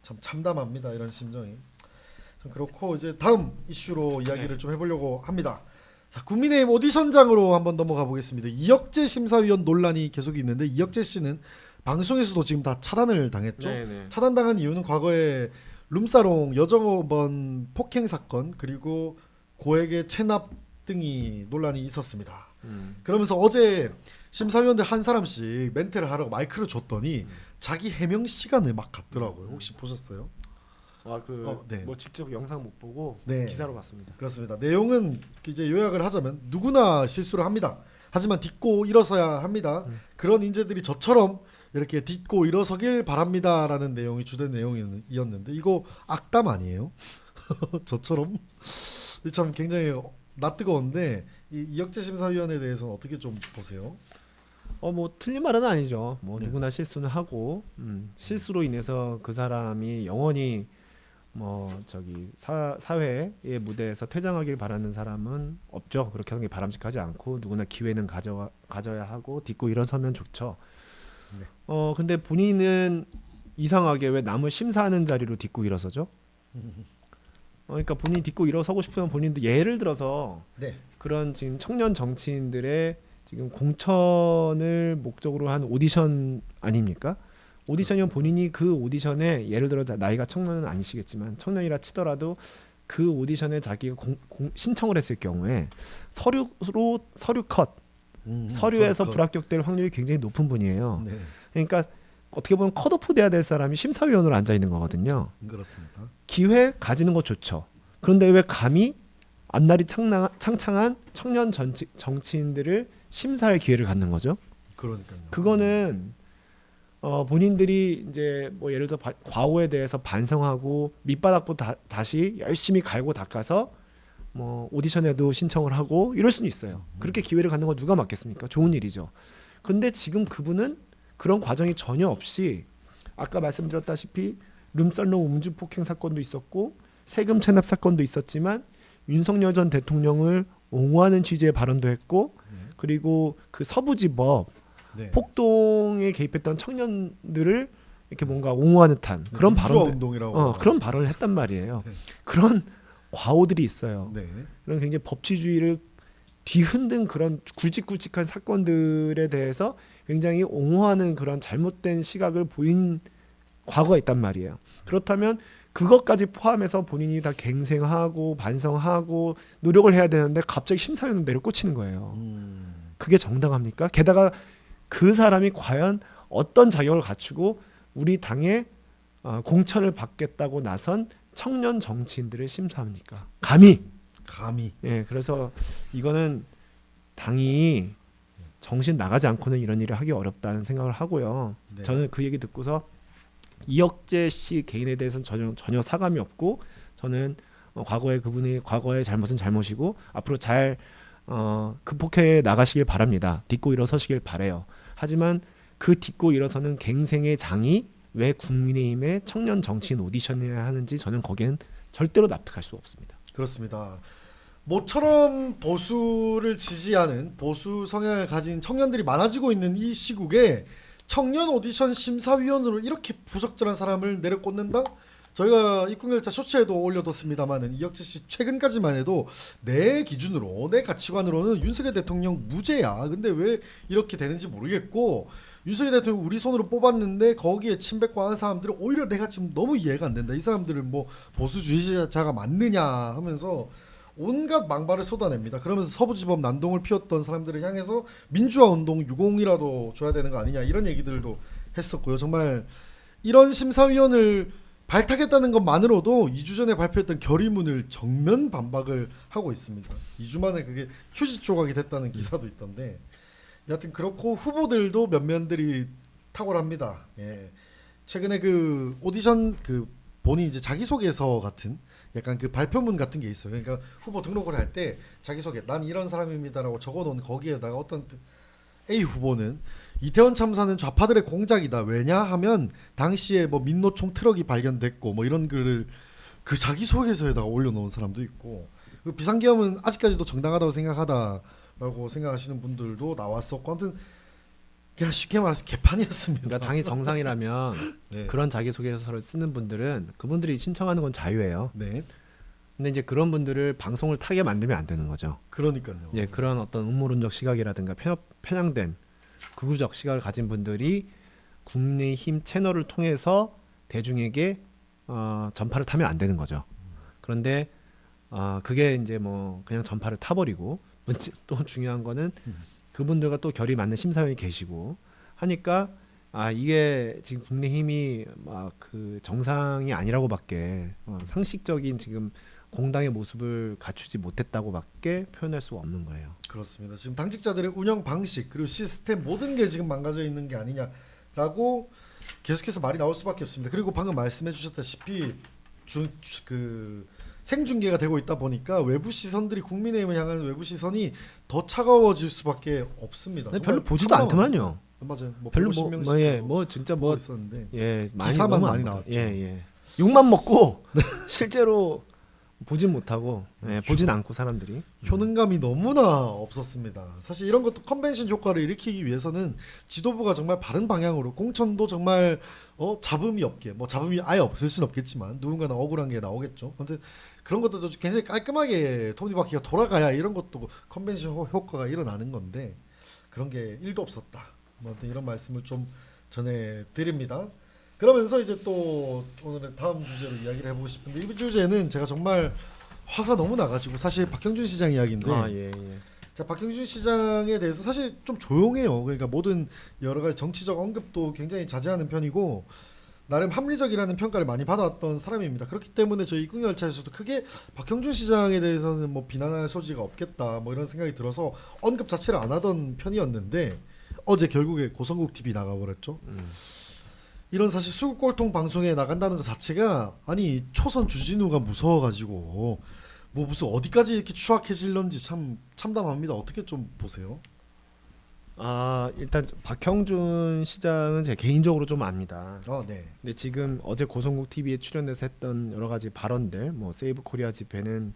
Speaker 1: 참 참담합니다. 이런 심정이. 좀 그렇고 이제 다음 이슈로 이야기를 좀 해보려고 합니다. 자, 국민의힘 오디션장으로 한번 넘어가 보겠습니다. 이혁재 심사위원 논란이 계속 있는데 이혁재 씨는 방송에서도 지금 다 차단을 당했죠.
Speaker 2: 네네.
Speaker 1: 차단당한 이유는 과거에 룸사롱 여정원 폭행 사건 그리고 고액의 체납 등이 논란이 있었습니다. 그러면서 어제 심사위원들 한 사람씩 멘트를 하라고 마이크를 줬더니 자기 해명 시간을 막 갖더라고요. 혹시 보셨어요? 네.
Speaker 2: 뭐 직접 영상 못 보고
Speaker 1: 네.
Speaker 2: 기사로 봤습니다.
Speaker 1: 그렇습니다. 내용은 이제 요약을 하자면 누구나 실수를 합니다. 하지만 딛고 일어서야 합니다. 그런 인재들이 저처럼 이렇게 딛고 일어서길 바랍니다라는 내용이 주된 내용이었는데 이거 악담 아니에요? 저처럼 참 굉장히 낯뜨거운데 이 이혁재 심사위원에 대해서는 어떻게 좀 보세요?
Speaker 2: 뭐 틀린 말은 아니죠. 뭐
Speaker 1: 네.
Speaker 2: 누구나 실수는 하고 실수로 인해서 그 사람이 영원히 뭐 저기 사회의 무대에서 퇴장하길 바라는 사람은 없죠. 그렇게 하는 게 바람직하지 않고 누구나 기회는 가져야 하고 딛고 일어서면 좋죠.
Speaker 1: 네.
Speaker 2: 근데 본인은 이상하게 왜 남을 심사하는 자리로 딛고 일어서죠? 그러니까 본인이 딛고 일어서고 싶으면 본인도 예를 들어서
Speaker 1: 네.
Speaker 2: 그런 지금 청년 정치인들의 지금 공천을 목적으로 한 오디션 아닙니까? 오디션이면 본인이 그 오디션에 예를 들어 나이가 청년은 아니시겠지만 청년이라 치더라도 그 오디션에 자기가 신청을 했을 경우에 서류 컷 서류에서 불합격될 확률이 굉장히 높은 분이에요.
Speaker 1: 네.
Speaker 2: 그러니까 어떻게 보면 컷오프 돼야 될 사람이 심사위원으로 앉아 있는 거거든요.
Speaker 1: 그렇습니다.
Speaker 2: 기회 가지는 거 좋죠. 그런데 왜 감히 앞날이 창창한 청년 정치인들을 심사할 기회를 갖는 거죠?
Speaker 1: 그러니까요.
Speaker 2: 그거는 본인들이 이제 뭐 예를 들어 과오에 대해서 반성하고 밑바닥부터 다시 열심히 갈고 닦아서 뭐 오디션에도 신청을 하고 이럴 수는 있어요. 그렇게 기회를 갖는 거 누가 막겠습니까? 좋은 일이죠. 근데 지금 그분은 그런 과정이 전혀 없이 아까 말씀드렸다시피 룸살롱 음주 폭행 사건도 있었고 세금 체납 사건도 있었지만 윤석열 전 대통령을 옹호하는 취지의 발언도 했고 그리고 그 서부지법
Speaker 1: 네.
Speaker 2: 폭동에 개입했던 청년들을 이렇게 뭔가 옹호하는 듯한 그런 그런 발언을 했단 말이에요.
Speaker 1: 네.
Speaker 2: 그런 과오들이 있어요.
Speaker 1: 네.
Speaker 2: 그런 굉장히 법치주의를 뒤흔든 그런 굵직굵직한 사건들에 대해서 굉장히 옹호하는 그런 잘못된 시각을 보인 과거가 있단 말이에요. 그렇다면 그것까지 포함해서 본인이 다 갱생하고 반성하고 노력을 해야 되는데 갑자기 심사위원을 내려꽂히는 거예요. 그게 정당합니까? 게다가 그 사람이 과연 어떤 자격을 갖추고 우리 당에 공천을 받겠다고 나선 청년 정치인들을 심사합니까? 감히. 예, 그래서 이거는 당이 정신 나가지 않고는 이런 일을 하기 어렵다는 생각을 하고요.
Speaker 1: 네.
Speaker 2: 저는 그 얘기 듣고서 이혁재 씨 개인에 대해서는 전혀 사감이 없고 저는 과거의 잘못은 잘못이고 앞으로 잘 극복해 나가시길 바랍니다. 딛고 일어서시길 바래요. 하지만 그 딛고 일어서는 갱생의 장이 왜 국민의힘의 청년 정치인 오디션을 해야 하는지 저는 거기엔 절대로 납득할 수 없습니다.
Speaker 1: 그렇습니다. 모처럼 보수를 지지하는 보수 성향을 가진 청년들이 많아지고 있는 이 시국에 청년 오디션 심사위원으로 이렇게 부적절한 사람을 내려꽂는다? 저희가 입국열차 쇼츠에도 올려뒀습니다만은 이혁재 씨 최근까지만 해도 내 기준으로 내 가치관으로는 윤석열 대통령 무죄야. 근데 왜 이렇게 되는지 모르겠고 윤석열 대통령 우리 손으로 뽑았는데 거기에 친백과한 사람들은 오히려 내가 지금 너무 이해가 안 된다. 이 사람들은 뭐 보수주의자가 맞느냐 하면서 온갖 망발을 쏟아냅니다. 그러면서 서부지법 난동을 피웠던 사람들을 향해서 민주화 운동 유공이라도 줘야 되는 거 아니냐 이런 얘기들도 했었고요. 정말 이런 심사위원을 발탁했다는 것만으로도 2주 전에 발표했던 결의문을 정면 반박을 하고 있습니다. 2주 만에 그게 휴지 조각이 됐다는 기사도 있던데 여하튼 그렇고 후보들도 면면들이 탁월합니다. 예. 최근에 그 오디션 그 본인 이제 자기소개서 같은 약간 그 발표문 같은 게 있어요. 그러니까 후보 등록을 할 때 자기소개 난 이런 사람입니다라고 적어놓은 거기에다가 어떤 A 후보는 이태원 참사는 좌파들의 공작이다. 왜냐하면 당시에 뭐 민노총 트럭이 발견됐고 뭐 이런 글을 그 자기소개서에다가 올려놓은 사람도 있고 그 비상계엄은 아직까지도 정당하다고 생각하다라고 생각하시는 분들도 나왔었고 아무튼 그냥 쉽게 말해서 개판이었습니다.
Speaker 2: 그러니까 당이 정상이라면
Speaker 1: 네.
Speaker 2: 그런 자기소개서를 쓰는 분들은 그분들이 신청하는 건 자유예요.
Speaker 1: 네.
Speaker 2: 근데 이제 그런 분들을 방송을 타게 만들면 안 되는 거죠.
Speaker 1: 그러니까요.
Speaker 2: 이제 그런 어떤 음모론적 시각이라든가 편향된 극우적 시각을 가진 분들이 국민의힘 채널을 통해서 대중에게 전파를 타면 안 되는 거죠. 그런데 그게 이제 뭐 그냥 전파를 타버리고 또 중요한 거는 그분들과 또 결이 맞는 심사위원이 계시고 하니까 이게 지금 국민의힘이 막 그 정상이 아니라고밖에 상식적인 지금 공당의 모습을 갖추지 못했다고밖에 표현할 수가 없는 거예요.
Speaker 1: 그렇습니다. 지금 당직자들의 운영 방식 그리고 시스템 모든 게 지금 망가져 있는 게 아니냐라고 계속해서 말이 나올 수밖에 없습니다. 그리고 방금 말씀해주셨다시피 그 생중계가 되고 있다 보니까 외부 시선들이 국민의힘을 향한 외부 시선이 더 차가워질 수밖에 없습니다.
Speaker 2: 근데 별로 보지도 않더만요.
Speaker 1: 맞아요. 뭐
Speaker 2: 별로
Speaker 1: 150명씩
Speaker 2: 뭐 진짜 뭐
Speaker 1: 있었는데
Speaker 2: 많이
Speaker 1: 기사만
Speaker 2: 너무
Speaker 1: 많이
Speaker 2: 안
Speaker 1: 나왔죠.
Speaker 2: 예. 욕만 먹고 실제로 보진 못하고 보진 않고 사람들이
Speaker 1: 효능감이 너무나 없었습니다. 사실 이런 것도 컨벤션 효과를 일으키기 위해서는 지도부가 정말 바른 방향으로 공천도 정말 잡음이 없게 뭐 잡음이 아예 없을 수는 없겠지만 누군가는 억울한 게 나오겠죠. 아무튼 그런 것들도 굉장히 깔끔하게 톱니바퀴가 돌아가야 이런 것도 컨벤션 효과가 일어나는 건데 그런 게 1도 없었다. 뭐 아무튼 이런 말씀을 좀 전해드립니다. 그러면서 이제 또 오늘의 다음 주제로 이야기를 해보고 싶은데 이 주제는 제가 정말 화가 너무 나가지고 사실 박형준 시장 이야기인데 자, 박형준 시장에 대해서 사실 좀 조용해요. 그러니까 모든 여러 가지 정치적 언급도 굉장히 자제하는 편이고 나름 합리적이라는 평가를 많이 받아왔던 사람입니다. 그렇기 때문에 저희 입국열차에서도 크게 박형준 시장에 대해서는 뭐 비난할 소지가 없겠다 뭐 이런 생각이 들어서 언급 자체를 안 하던 편이었는데 어제 결국에 고성국 TV 나가버렸죠. 이런 사실 수국골통 방송에 나간다는 것 자체가 아니 초선 주진우가 무서워가지고 뭐 무슨 어디까지 이렇게 추악해질런지 참 참담합니다. 어떻게 좀 보세요?
Speaker 2: 일단 박형준 시장은 제 개인적으로 좀 압니다.
Speaker 1: 네.
Speaker 2: 근데 지금 어제 고성국 TV에 출연해서 했던 여러 가지 발언들, 뭐 세이브 코리아 집회는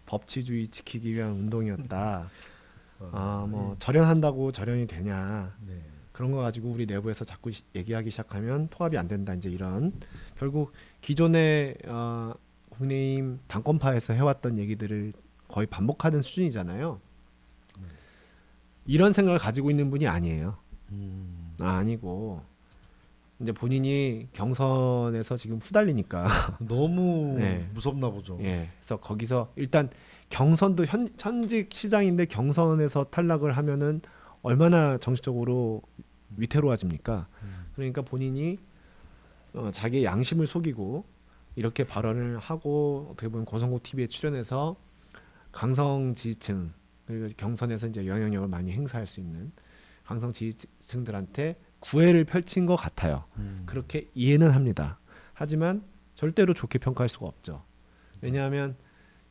Speaker 2: 법치주의 지키기 위한 운동이었다. 뭐 절연한다고 절연이 되냐?
Speaker 1: 네.
Speaker 2: 그런 거 가지고 우리 내부에서 자꾸 얘기하기 시작하면 통합이 안 된다. 이제 이런 결국 기존의 국민의힘 당권파에서 해왔던 얘기들을 거의 반복하는 수준이잖아요. 이런 생각을 가지고 있는 분이 아니에요. 아니고 이제 본인이 경선에서 지금 후달리니까
Speaker 1: 너무
Speaker 2: 네.
Speaker 1: 무섭나 보죠.
Speaker 2: 그래서 거기서 일단 경선도 현직 시장인데 경선에서 탈락을 하면은 얼마나 정치적으로 위태로워집니까? 그러니까 본인이 자기의 양심을 속이고 이렇게 발언을 하고 어떻게 보면 고성국 TV에 출연해서 강성 지지층 그리고 경선에서 이제 영향력을 많이 행사할 수 있는 강성 지지층들한테 구애를 펼친 것 같아요. 그렇게 이해는 합니다. 하지만 절대로 좋게 평가할 수가 없죠. 왜냐하면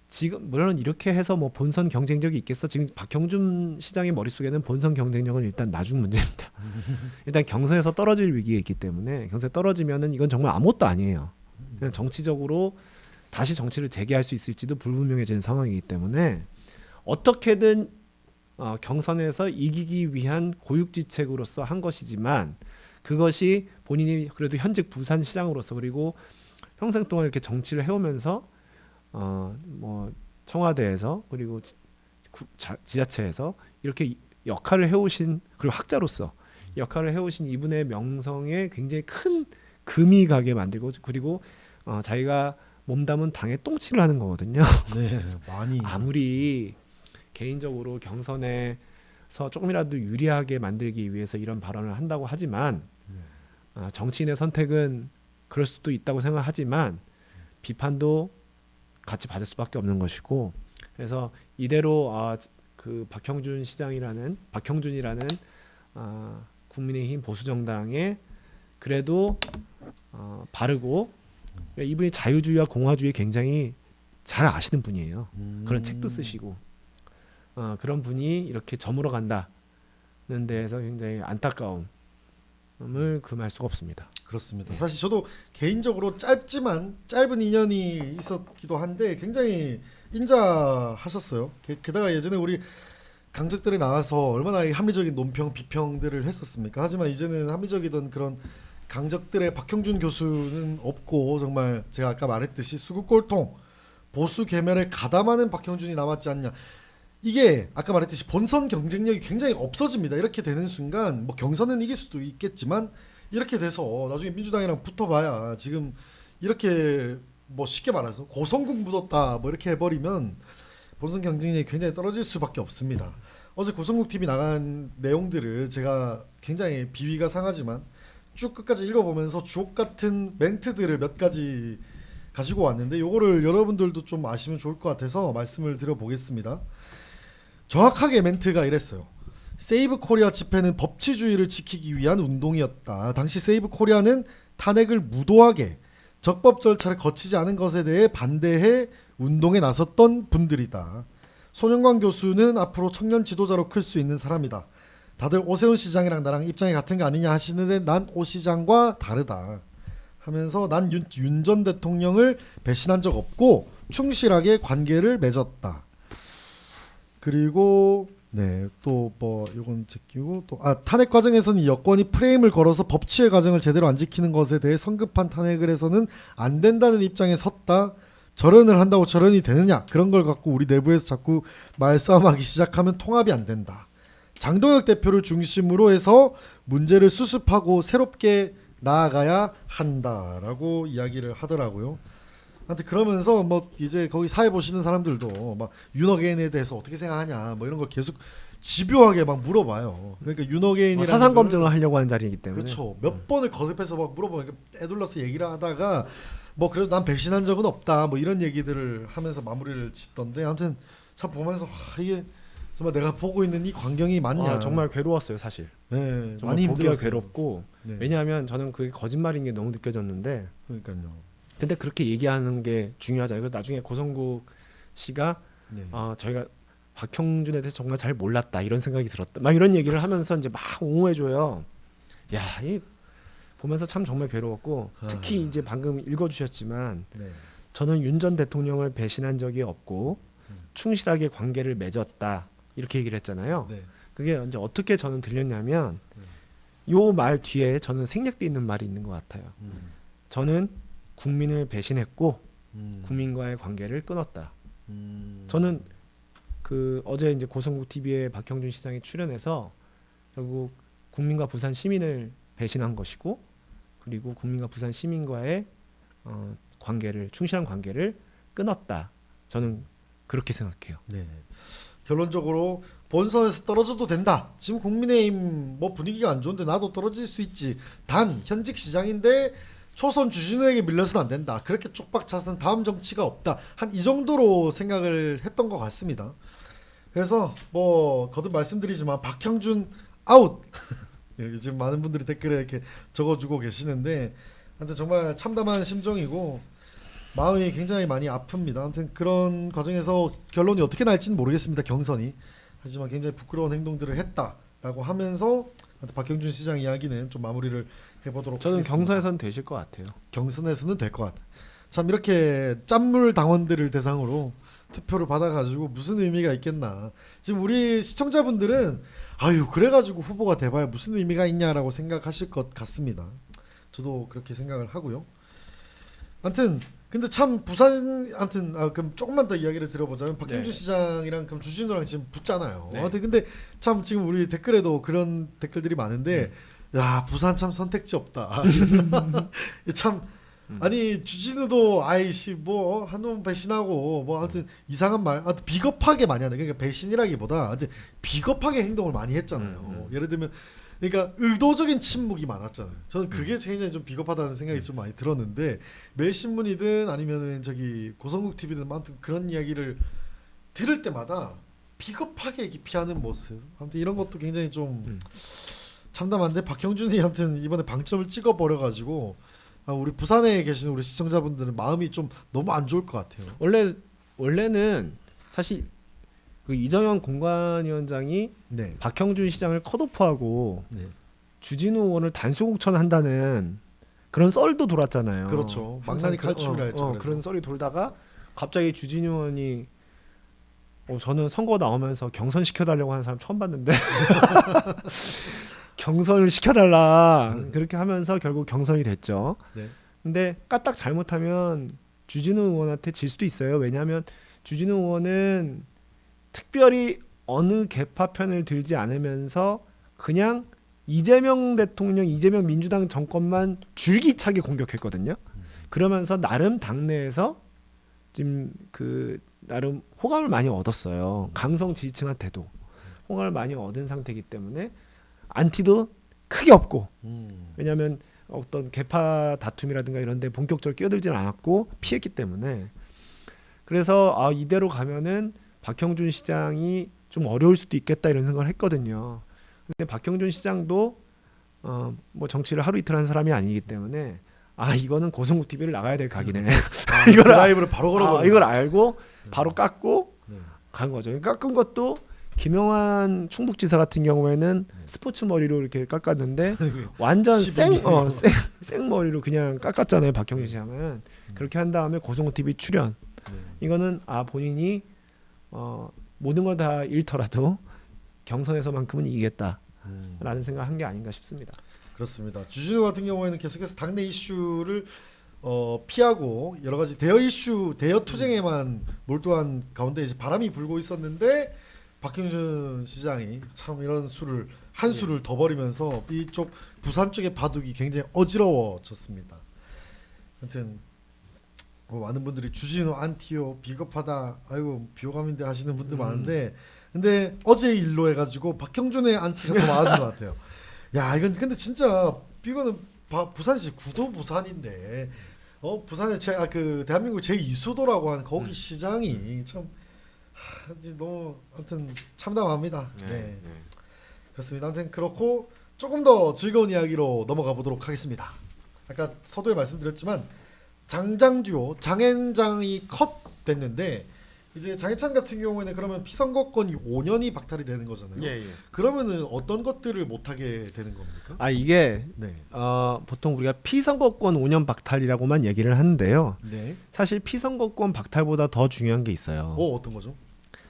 Speaker 2: 지금 물론 이렇게 해서 뭐 본선 경쟁력이 있겠어? 지금 박형준 시장의 머릿속에는 본선 경쟁력은 일단 나중 문제입니다. 일단 경선에서 떨어질 위기에 있기 때문에 경선에 떨어지면은 이건 정말 아무것도 아니에요. 그냥 정치적으로 다시 정치를 재개할 수 있을지도 불분명해지는 상황이기 때문에 어떻게든 경선에서 이기기 위한 고육지책으로서 한 것이지만 그것이 본인이 그래도 현직 부산시장으로서 그리고 평생 동안 이렇게 정치를 해오면서 뭐 청와대에서 그리고 지자체에서 이렇게 역할을 해오신 그리고 학자로서 역할을 해오신 이분의 명성에 굉장히 큰 금이 가게 만들고 그리고 자기가 몸담은 당에 똥칠을 하는 거거든요.
Speaker 1: 네, 많이.
Speaker 2: 아무리 개인적으로 경선에서 조금이라도 유리하게 만들기 위해서 이런 발언을 한다고 하지만 정치인의 선택은 그럴 수도 있다고 생각하지만 비판도 같이 받을 수밖에 없는 것이고 그래서 이대로 그 박형준이라는 국민의힘 보수정당의 그래도 바르고 이분이 자유주의와 공화주의 굉장히 잘 아시는 분이에요. 그런 책도 쓰시고 그런 분이 이렇게 저물어 간다는 데에서 굉장히 안타까움을 금할 수가 없습니다.
Speaker 1: 그렇습니다. 사실 저도 개인적으로 짧은 인연이 있었기도 한데 굉장히 인자하셨어요. 게다가 예전에 우리 강적들에 나와서 얼마나 합리적인 논평 비평들을 했었습니까? 하지만 이제는 합리적이던 그런 강적들의 박형준 교수는 없고 정말 제가 아까 말했듯이 수구꼴통 보수 계멸에 가담하는 박형준이 남았지 않냐. 이게 아까 말했듯이 본선 경쟁력이 굉장히 없어집니다. 이렇게 되는 순간 뭐 경선은 이길 수도 있겠지만 이렇게 돼서 나중에 민주당이랑 붙어봐야 지금 이렇게 뭐 쉽게 말해서 고성국 묻었다 뭐 이렇게 해버리면 본선 경쟁력이 굉장히 떨어질 수밖에 없습니다. 어제 고성국 TV 나간 내용들을 제가 굉장히 비위가 상하지만 쭉 끝까지 읽어보면서 주옥 같은 멘트들을 몇 가지 가지고 왔는데 요거를 여러분들도 좀 아시면 좋을 것 같아서 말씀을 드려보겠습니다. 정확하게 멘트가 이랬어요. 세이브 코리아 집회는 법치주의를 지키기 위한 운동이었다. 당시 세이브 코리아는 탄핵을 무도하게 적법 절차를 거치지 않은 것에 대해 반대해 운동에 나섰던 분들이다. 손영관 교수는 앞으로 청년 지도자로 클 수 있는 사람이다. 다들 오세훈 시장이랑 나랑 입장이 같은 거 아니냐 하시는데 난 오 시장과 다르다 하면서 난 윤 전 대통령을 배신한 적 없고 충실하게 관계를 맺었다. 그리고 네, 또 뭐 이건 제끼고 또 탄핵 과정에서는 여권이 프레임을 걸어서 법치의 과정을 제대로 안 지키는 것에 대해 성급한 탄핵을 해서는 안 된다는 입장에 섰다. 절연을 한다고 절연이 되느냐? 그런 걸 갖고 우리 내부에서 자꾸 말싸움하기 시작하면 통합이 안 된다. 장동혁 대표를 중심으로 해서 문제를 수습하고 새롭게 나아가야 한다라고 이야기를 하더라고요. 하여튼 그러면서 뭐 이제 거기 사회 보시는 사람들도 막 윤어게인에 대해서 어떻게 생각하냐 뭐 이런 걸 계속 집요하게 막 물어봐요. 그러니까 윤어게인이라는
Speaker 2: 사상 검증을 하려고 하는 자리이기 때문에
Speaker 1: 그렇죠. 몇 번을 거듭해서 막 물어보니까 애둘러서 얘기를 하다가 뭐 그래도 난 배신한 적은 없다 뭐 이런 얘기들을 하면서 마무리를 짓던데 아무튼 참 보면서 이게 정말 내가 보고 있는 이 광경이 맞냐.
Speaker 2: 정말 괴로웠어요 사실.
Speaker 1: 네,
Speaker 2: 정말
Speaker 1: 많이
Speaker 2: 보기가
Speaker 1: 힘들었어요.
Speaker 2: 괴롭고
Speaker 1: 네.
Speaker 2: 왜냐하면 저는 그게 거짓말인 게 너무 느껴졌는데
Speaker 1: 그러니까요.
Speaker 2: 근데 그렇게 얘기하는 게 중요하잖아요. 그래서 나중에 고성국 씨가
Speaker 1: 네.
Speaker 2: 저희가 박형준에 대해서 정말 잘 몰랐다 이런 생각이 들었다. 막 이런 얘기를 하면서 이제 막 옹호해줘요. 야, 이 보면서 참 정말 괴로웠고 특히 이제 방금 읽어주셨지만
Speaker 1: 네.
Speaker 2: 저는 윤 전 대통령을 배신한 적이 없고 충실하게 관계를 맺었다 이렇게 얘기를 했잖아요.
Speaker 1: 네.
Speaker 2: 그게 이제 어떻게 저는 들렸냐면 요 말 뒤에 저는 생략돼 있는 말이 있는 것 같아요. 저는 국민을 배신했고 국민과의 관계를 끊었다. 저는 그 어제 이제 고성국 TV에 박형준 시장이 출연해서 결국 국민과 부산 시민을 배신한 것이고 그리고 국민과 부산 시민과의 관계를 충실한 관계를 끊었다. 저는 그렇게 생각해요.
Speaker 1: 네. 결론적으로 본선에서 떨어져도 된다. 지금 국민의힘 뭐 분위기가 안 좋은데 나도 떨어질 수 있지. 단 현직 시장인데 초선 주진우에게 밀려서는 안 된다. 그렇게 쪽박 차선 다음 정치가 없다. 한 이 정도로 생각을 했던 것 같습니다. 그래서 뭐 거듭 말씀드리지만 박형준 아웃. 여기 지금 많은 분들이 댓글에 이렇게 적어주고 계시는데, 하여튼 정말 참담한 심정이고 마음이 굉장히 많이 아픕니다. 아무튼 그런 과정에서 결론이 어떻게 날지는 모르겠습니다. 경선이. 하지만 굉장히 부끄러운 행동들을 했다라고 하면서 박형준 시장 이야기는 좀 마무리를 해보도록
Speaker 2: 저는
Speaker 1: 하겠습니다.
Speaker 2: 경선에서는 되실 것 같아요.
Speaker 1: 경선에서는 될 것 같아요. 참 이렇게 짠물 당원들을 대상으로 투표를 받아가지고 무슨 의미가 있겠나. 지금 우리 시청자분들은 아유 그래가지고 후보가 돼봐야 무슨 의미가 있냐라고 생각하실 것 같습니다. 저도 그렇게 생각을 하고요. 아무튼 근데 참 부산 아무튼 그럼 조금만 더 이야기를 들어보자면 박형준
Speaker 2: 네.
Speaker 1: 시장이랑 그럼 주진우랑 지금 붙잖아요.
Speaker 2: 네.
Speaker 1: 아무튼 근데 참 지금 우리 댓글에도 그런 댓글들이 많은데 야 부산 참 선택지 없다. 참 아니 주진우도 아이씨 뭐 한놈 배신하고 뭐 아무튼 이상한 말 아무튼 비겁하게 많이 하네. 그러니까 배신이라기보다 아무튼 비겁하게 행동을 많이 했잖아요. 예를 들면 그러니까 의도적인 침묵이 많았잖아요. 저는 그게 굉장히 좀 비겁하다는 생각이 좀 많이 들었는데 매일신문이든 아니면은 저기 고성국 TV든 아무튼 그런 이야기를 들을 때마다 비겁하게 기피하는 모습 아무튼 이런 것도 굉장히 좀 참담한데 박형준이 아무튼 이번에 방점을 찍어 버려 가지고 우리 부산에 계신 우리 시청자분들은 마음이 좀 너무 안 좋을 것 같아요.
Speaker 2: 원래는 사실 그 이정현 공관위원장이
Speaker 1: 네.
Speaker 2: 박형준 시장을 컷오프하고
Speaker 1: 네.
Speaker 2: 주진우 의원을 단수공천한다는 그런 썰도 돌았잖아요.
Speaker 1: 그렇죠.
Speaker 2: 항상
Speaker 1: 망나니 칼춤이라 했죠. 그래서.
Speaker 2: 그런 썰이 돌다가 갑자기 주진우 의원이 저는 선거 나오면서 경선 시켜달라고 하는 사람 처음 봤는데 경선을 시켜달라 그렇게 하면서 결국 경선이 됐죠.
Speaker 1: 네.
Speaker 2: 근데 까딱 잘못하면 주진우 의원한테 질 수도 있어요. 왜냐하면 주진우 의원은 특별히 어느 계파 편을 들지 않으면서 그냥 이재명 대통령, 이재명 민주당 정권만 줄기차게 공격했거든요. 그러면서 나름 당내에서 지금 그 나름 호감을 많이 얻었어요. 강성 지지층한테도 호감을 많이 얻은 상태이기 때문에 안티도 크게 없고 왜냐하면 어떤 계파 다툼이라든가 이런 데 본격적으로 끼어들지는 않았고 피했기 때문에 그래서 이대로 가면은 박형준 시장이 좀 어려울 수도 있겠다 이런 생각을 했거든요. 근데 박형준 시장도 뭐 정치를 하루 이틀 한 사람이 아니기 때문에 이거는 고성국 TV를 나가야 될 각이네.
Speaker 1: 이걸 라이브를 바로 걸어버려.
Speaker 2: 이걸 알고 바로 깎고
Speaker 1: 네.
Speaker 2: 간 거죠. 깎은 것도 김영환 충북지사 같은 경우에는 스포츠 머리로 이렇게 깎았는데 완전 생 머리로 그냥 깎았잖아요. 박형준 시장은 그렇게 한 다음에 고성국 TV 출연. 이거는 본인이 모든 걸 다 잃더라도 경선에서만큼은 이기겠다라는 생각을 한 게 아닌가 싶습니다.
Speaker 1: 그렇습니다. 주진우 같은 경우에는 계속해서 당내 이슈를 피하고 여러 가지 대여 이슈, 대여 투쟁에만 몰두한 가운데 이제 바람이 불고 있었는데 박형준 시장이 참 이런 한 수를 더 버리면서 이쪽 부산 쪽의 바둑이 굉장히 어지러워졌습니다. 아무튼 많은 분들이 주진우 안티요 비겁하다 아이고 비호감인데 하시는 분들 많은데 근데 어제 일로 해가지고 박형준의 안티가 더 많아진 것 같아요. 야 이건 근데 진짜 이거는 부산시 구도 부산인데 부산의 그 대한민국 제2수도라고 하는 거기 시장이 참 너무 아무튼 참담합니다. 네. 그렇습니다. 아무튼 그렇고 조금 더 즐거운 이야기로 넘어가 보도록 하겠습니다. 아까 서두에 말씀드렸지만 장장 듀오 장앤장이 컷 됐는데 이제 장해찬 같은 경우에는 그러면 피선거권이 5년이 박탈이 되는 거잖아요. 그러면은 어떤 것들을 못 하게 되는 겁니까?
Speaker 2: 이게
Speaker 1: 네.
Speaker 2: 보통 우리가 피선거권 5년 박탈이라고만 얘기를 하는데요.
Speaker 1: 네.
Speaker 2: 사실 피선거권 박탈보다 더 중요한 게 있어요.
Speaker 1: 어떤 거죠?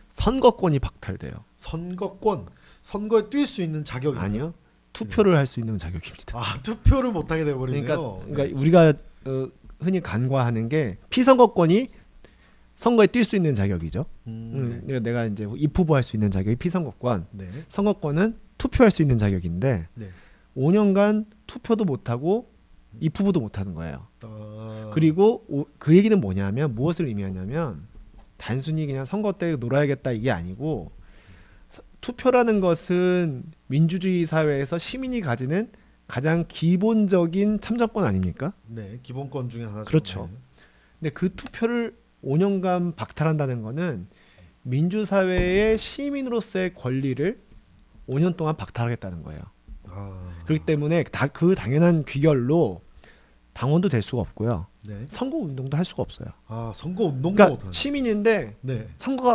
Speaker 2: 선거권이 박탈돼요.
Speaker 1: 선거권, 선거에 뛸 수 있는 자격이
Speaker 2: 아니요. 투표를 할 수 있는 자격입니다.
Speaker 1: 투표를 못 하게 돼 버리네요.
Speaker 2: 그러니까 우리가 흔히 간과하는 게 피선거권이 선거에 뛸 수 있는 자격이죠.
Speaker 1: 네.
Speaker 2: 내가 이제 입후보할 수 있는 자격이 피선거권.
Speaker 1: 네.
Speaker 2: 선거권은 투표할 수 있는 자격인데
Speaker 1: 네.
Speaker 2: 5년간 투표도 못 하고 입후보도 못 하는 거예요.
Speaker 1: 아.
Speaker 2: 그리고 그 얘기는 뭐냐면 무엇을 의미하냐면 단순히 그냥 선거 때 놀아야겠다 이게 아니고 투표라는 것은 민주주의 사회에서 시민이 가지는 가장 기본적인 참정권 아닙니까?
Speaker 1: 네, 기본권 중에 하나죠.
Speaker 2: 그렇죠. 근데 그 투표를 5년간 박탈한다는 거는 민주사회의 시민으로서의 권리를 5년 동안 박탈하겠다는 거예요. 그렇기 때문에 그 당연한 귀결로 당원도 될 수가 없고요.
Speaker 1: 네.
Speaker 2: 선거 운동도 할 수가 없어요.
Speaker 1: 선거 운동도
Speaker 2: 그러니까
Speaker 1: 못하는.
Speaker 2: 시민인데
Speaker 1: 네.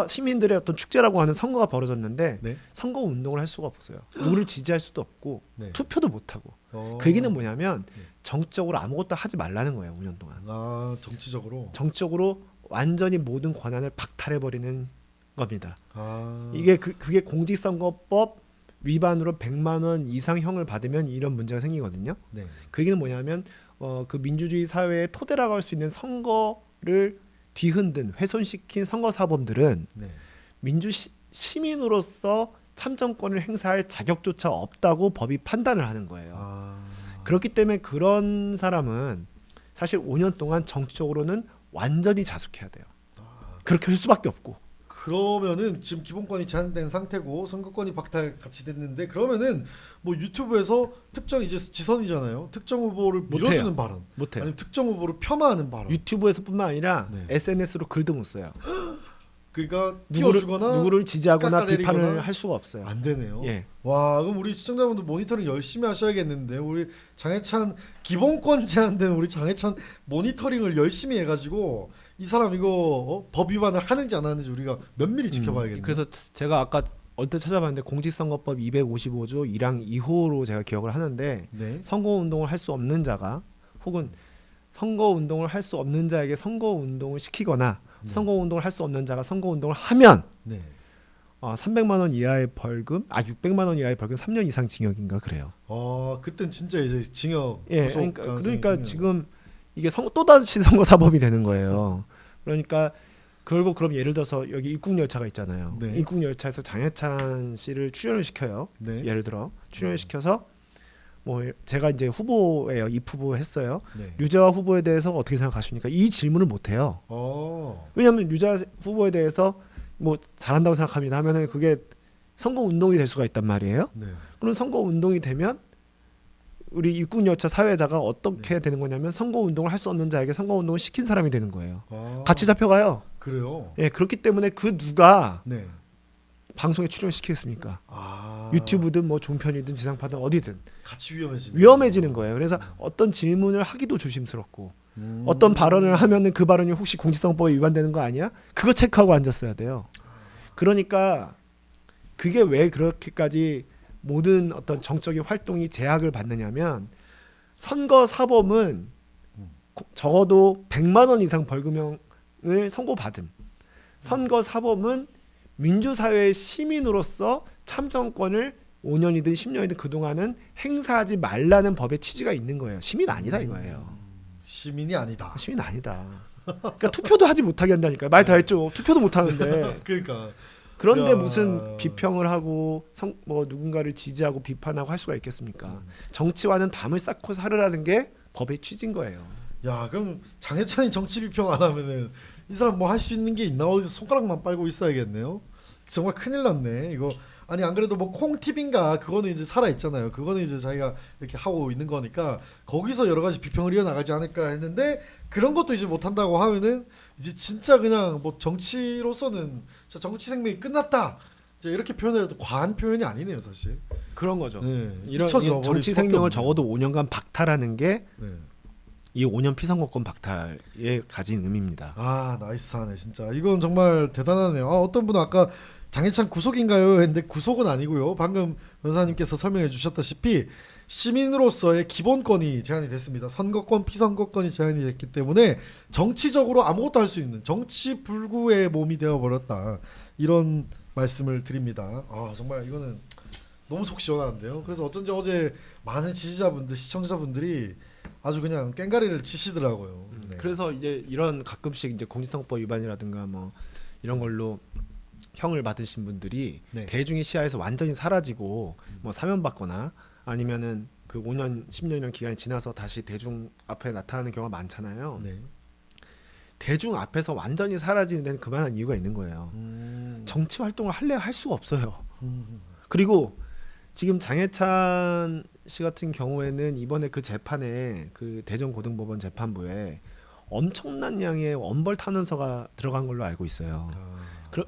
Speaker 2: 시민들의 어떤 축제라고 하는 선거가 벌어졌는데
Speaker 1: 네.
Speaker 2: 선거 운동을 할 수가 없어요. 누구를 지지할 수도 없고
Speaker 1: 네.
Speaker 2: 투표도 못 하고. 그 얘기는 뭐냐면 정적으로 아무것도 하지 말라는 거예요. 5년 동안.
Speaker 1: 정치적으로.
Speaker 2: 정적으로 완전히 모든 권한을 박탈해 버리는 겁니다.
Speaker 1: 아.
Speaker 2: 이게 그게 공직선거법 위반으로 100만 원 이상 형을 받으면 이런 문제가 생기거든요.
Speaker 1: 네.
Speaker 2: 그 얘기는 뭐냐면 그 민주주의 사회의 토대라고 할 수 있는 선거를 뒤흔든 훼손시킨 선거 사범들은
Speaker 1: 네.
Speaker 2: 시민으로서 참정권을 행사할 자격조차 없다고 법이 판단을 하는 거예요.
Speaker 1: 아.
Speaker 2: 그렇기 때문에 그런 사람은 사실 5년 동안 정치적으로는 완전히 자숙해야 돼요. 그렇게 할 수밖에 없고.
Speaker 1: 그러면은 지금 기본권이 제한된 상태고 선거권이 박탈 같이 됐는데 그러면은 뭐 유튜브에서 특정 이제 지선이잖아요. 특정 후보를 밀어주는
Speaker 2: 못해요.
Speaker 1: 발언,
Speaker 2: 못해요.
Speaker 1: 아니면 특정 후보를 폄하하는 발언.
Speaker 2: 유튜브에서뿐만 아니라
Speaker 1: 네.
Speaker 2: SNS로 글도 못 써요.
Speaker 1: 그러니까 띄워주거나
Speaker 2: 누구를 지지하거나
Speaker 1: 깎아내리거나
Speaker 2: 비판을 할 수가 없어요.
Speaker 1: 안 되네요.
Speaker 2: 예.
Speaker 1: 와, 그럼 우리 시청자분들 모니터링 열심히 하셔야겠는데 우리 장해찬 기본권 제한된 우리 장해찬 모니터링을 열심히 해가지고 이 사람 이거 법 위반을 하는지 안 하는지 우리가 면밀히 지켜봐야겠네요.
Speaker 2: 그래서 제가 아까 언뜻 찾아봤는데 공직선거법 255조 1항 2호로 제가 기억을 하는데
Speaker 1: 네.
Speaker 2: 선거운동을 할 수 없는 자가 혹은 선거운동을 할 수 없는 자에게 선거운동을 시키거나 선거운동을 할 수 없는 자가 선거운동을 하면
Speaker 1: 네.
Speaker 2: 300만 원 이하의 벌금, 600만 원 이하의 벌금 3년 이상 징역인가 그래요.
Speaker 1: 그땐 진짜 이제 징역
Speaker 2: 예,
Speaker 1: 구속
Speaker 2: 그러니까
Speaker 1: 가능성이 생겨요.
Speaker 2: 지금 이게 또다시 선거사법이 되는 거예요. 그러니까 결국 그럼 예를 들어서 여기 입국열차가 있잖아요.
Speaker 1: 네.
Speaker 2: 입국열차에서 장해찬 씨를 출연을 시켜요.
Speaker 1: 네.
Speaker 2: 예를 들어 출연을 시켜서 뭐 제가 이제 후보예요. 입후보 했어요.
Speaker 1: 네.
Speaker 2: 유재화 후보에 대해서 어떻게 생각하십니까? 이 질문을 못 해요. 왜냐하면 유재화 후보에 대해서 뭐 잘한다고 생각합니다 하면은 그게 선거 운동이 될 수가 있단 말이에요.
Speaker 1: 네.
Speaker 2: 그럼 선거 운동이 되면 우리 입국열차 사회자가 어떻게 되는 거냐면 선거 운동을 할 수 없는 자에게 선거 운동을 시킨 사람이 되는 거예요. 같이 잡혀가요.
Speaker 1: 그래요.
Speaker 2: 예, 그렇기 때문에 그 누가
Speaker 1: 네.
Speaker 2: 방송에 출연시키겠습니까? 유튜브든 뭐 종편이든 지상파든 어디든
Speaker 1: 같이
Speaker 2: 위험해지는 거예요. 그래서 어떤 질문을 하기도 조심스럽고 어떤 발언을 하면은 그 발언이 혹시 공직선거법에 위반되는 거 아니야? 그거 체크하고 앉았어야 돼요. 그러니까 그게 왜 그렇게까지 모든 어떤 정적인 활동이 제약을 받느냐면 선거 사범은 적어도 100만 원 이상 벌금형을 선고받은 선거 사범은 민주사회의 시민으로서 참정권을 5년이든 10년이든 그동안은 행사하지 말라는 법의 취지가 있는 거예요. 시민 아니다 이거예요.
Speaker 1: 시민이 아니다.
Speaker 2: 시민 아니다. 그러니까 투표도 하지 못하게 한다니까요. 말 다 했죠. 투표도 못 하는데.
Speaker 1: 그러니까.
Speaker 2: 그런데
Speaker 1: 야.
Speaker 2: 무슨 비평을 하고 뭐 누군가를 지지하고 비판하고 할 수가 있겠습니까? 정치와는 담을 쌓고 살으라는 게 법의 취지인 거예요.
Speaker 1: 야, 그럼 장해찬이 정치 비평 안 하면은 이 사람 뭐 할 수 있는 게 있나? 어디서 손가락만 빨고 있어야겠네요. 정말 큰일 났네. 이거 아니 안 그래도 뭐 콩팁인가 그거는 이제 살아 있잖아요. 그거는 이제 자기가 이렇게 하고 있는 거니까 거기서 여러 가지 비평을 이어나가지 않을까 했는데 그런 것도 이제 못 한다고 하면은 이제 진짜 그냥 뭐 정치로서는 진짜 정치 생명이 끝났다. 이제 이렇게 표현해도 과한 표현이 아니네요, 사실.
Speaker 2: 그런 거죠.
Speaker 1: 네.
Speaker 2: 이런
Speaker 1: 잊혀져 버릴
Speaker 2: 정치
Speaker 1: 수밖에
Speaker 2: 생명을
Speaker 1: 없네요.
Speaker 2: 적어도 5년간 박탈하는 게 이
Speaker 1: 네.
Speaker 2: 5년 피선거권 박탈에 가진 의미입니다.
Speaker 1: 나이스하네 진짜. 이건 정말 대단하네요. 어떤 분은 아까 장해찬 구속인가요? 했는데 구속은 아니고요. 방금 변호사님께서 설명해 주셨다시피 시민으로서의 기본권이 제한이 됐습니다. 선거권, 피선거권이 제한이 됐기 때문에 정치적으로 아무것도 할 수 있는 정치 불구의 몸이 되어버렸다. 이런 말씀을 드립니다. 정말 이거는 너무 속 시원한데요. 그래서 어쩐지 어제 많은 지지자분들, 시청자분들이 아주 그냥 꽹가리를 치시더라고요. 네.
Speaker 2: 그래서 이제 이런 가끔씩 이제 공직선거법 위반이라든가 뭐 이런 걸로 형을 받으신 분들이
Speaker 1: 네.
Speaker 2: 대중의 시야에서 완전히 사라지고 뭐 사면받거나 아니면은 그 5년, 10년이라는 기간이 지나서 다시 대중 앞에 나타나는 경우가 많잖아요.
Speaker 1: 네.
Speaker 2: 대중 앞에서 완전히 사라지는 데는 그만한 이유가 있는 거예요. 정치 활동을 할래야 할 수가 없어요. 그리고 지금 장해찬 씨 같은 경우에는 이번에 그 재판에 그 대전고등법원 재판부에 엄청난 양의 엄벌 탄원서가 들어간 걸로 알고 있어요.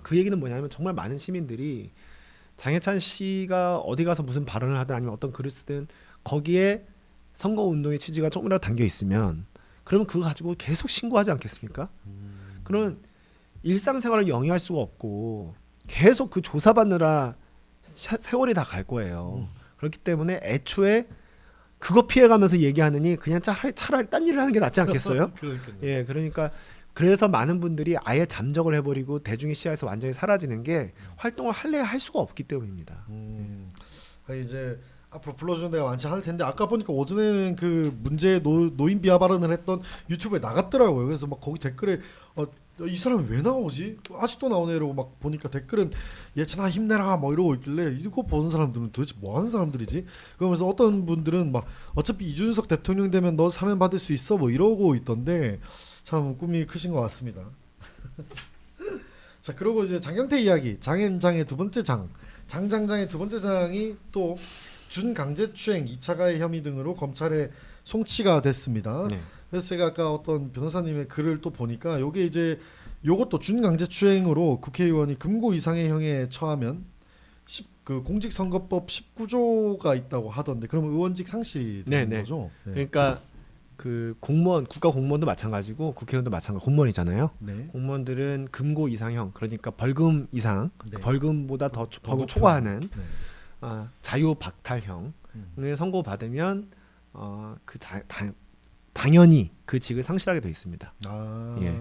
Speaker 2: 그 얘기는 뭐냐면 정말 많은 시민들이 장해찬 씨가 어디 가서 무슨 발언을 하든 아니면 어떤 글을 쓰든 거기에 선거운동의 취지가 조금이라도 담겨 있으면 그러면 그거 가지고 계속 신고하지 않겠습니까? 그러면 일상생활을 영위할 수가 없고 계속 그 조사받느라 세월이 다 갈 거예요. 그렇기 때문에 애초에 그거 피해가면서 얘기하느니 그냥 차라리 딴 일을 하는 게 낫지 않겠어요?
Speaker 1: 그러니까요.
Speaker 2: 예, 그러니까 그래서 많은 분들이 아예 잠적을 해버리고 대중의 시야에서 완전히 사라지는 게 활동을 할래 할 수가 없기 때문입니다.
Speaker 1: 이제 앞으로 불러주는 데가 많지 않을 텐데 아까 보니까 오전에는 그 문제 노인 비하 발언을 했던 유튜브에 나갔더라고요. 그래서 막 거기 댓글에 이 사람이 왜 나오지? 아직도 나오네 이러고 막 보니까 댓글은 예찬아 힘내라 뭐 이러고 있길래 이거 보는 사람들은 도대체 뭐 하는 사람들이지? 그러면서 어떤 분들은 막 어차피 이준석 대통령 되면 너 사면 받을 수 있어 뭐 이러고 있던데 참 꿈이 크신 것 같습니다. 자 그리고 이제 장경태 이야기 장앤장의 두 번째 장장장의 두 번째 장이 또 준강제추행 2차 가해 혐의 등으로 검찰에 송치가 됐습니다.
Speaker 2: 네.
Speaker 1: 그래서 제가 아까 어떤 변호사님의 글을 또 보니까 요게 이제 요것도 준강제추행으로 국회의원이 금고 이상의 형에 처하면 그 공직선거법 19조가 있다고 하던데 그러면 의원직 상실이 되는
Speaker 2: 네, 네.
Speaker 1: 거죠? 네.
Speaker 2: 그러니까 그 공무원 국가 공무원도 마찬가지고 국회의원도 마찬가지 공무원이잖아요.
Speaker 1: 네.
Speaker 2: 공무원들은 금고 이상형 그러니까 벌금 이상
Speaker 1: 네.
Speaker 2: 벌금보다 더
Speaker 1: 높은.
Speaker 2: 초과하는
Speaker 1: 네.
Speaker 2: 자유 박탈형을 선고받으면 당연히 그 직을 상실하게 돼 있습니다. 예.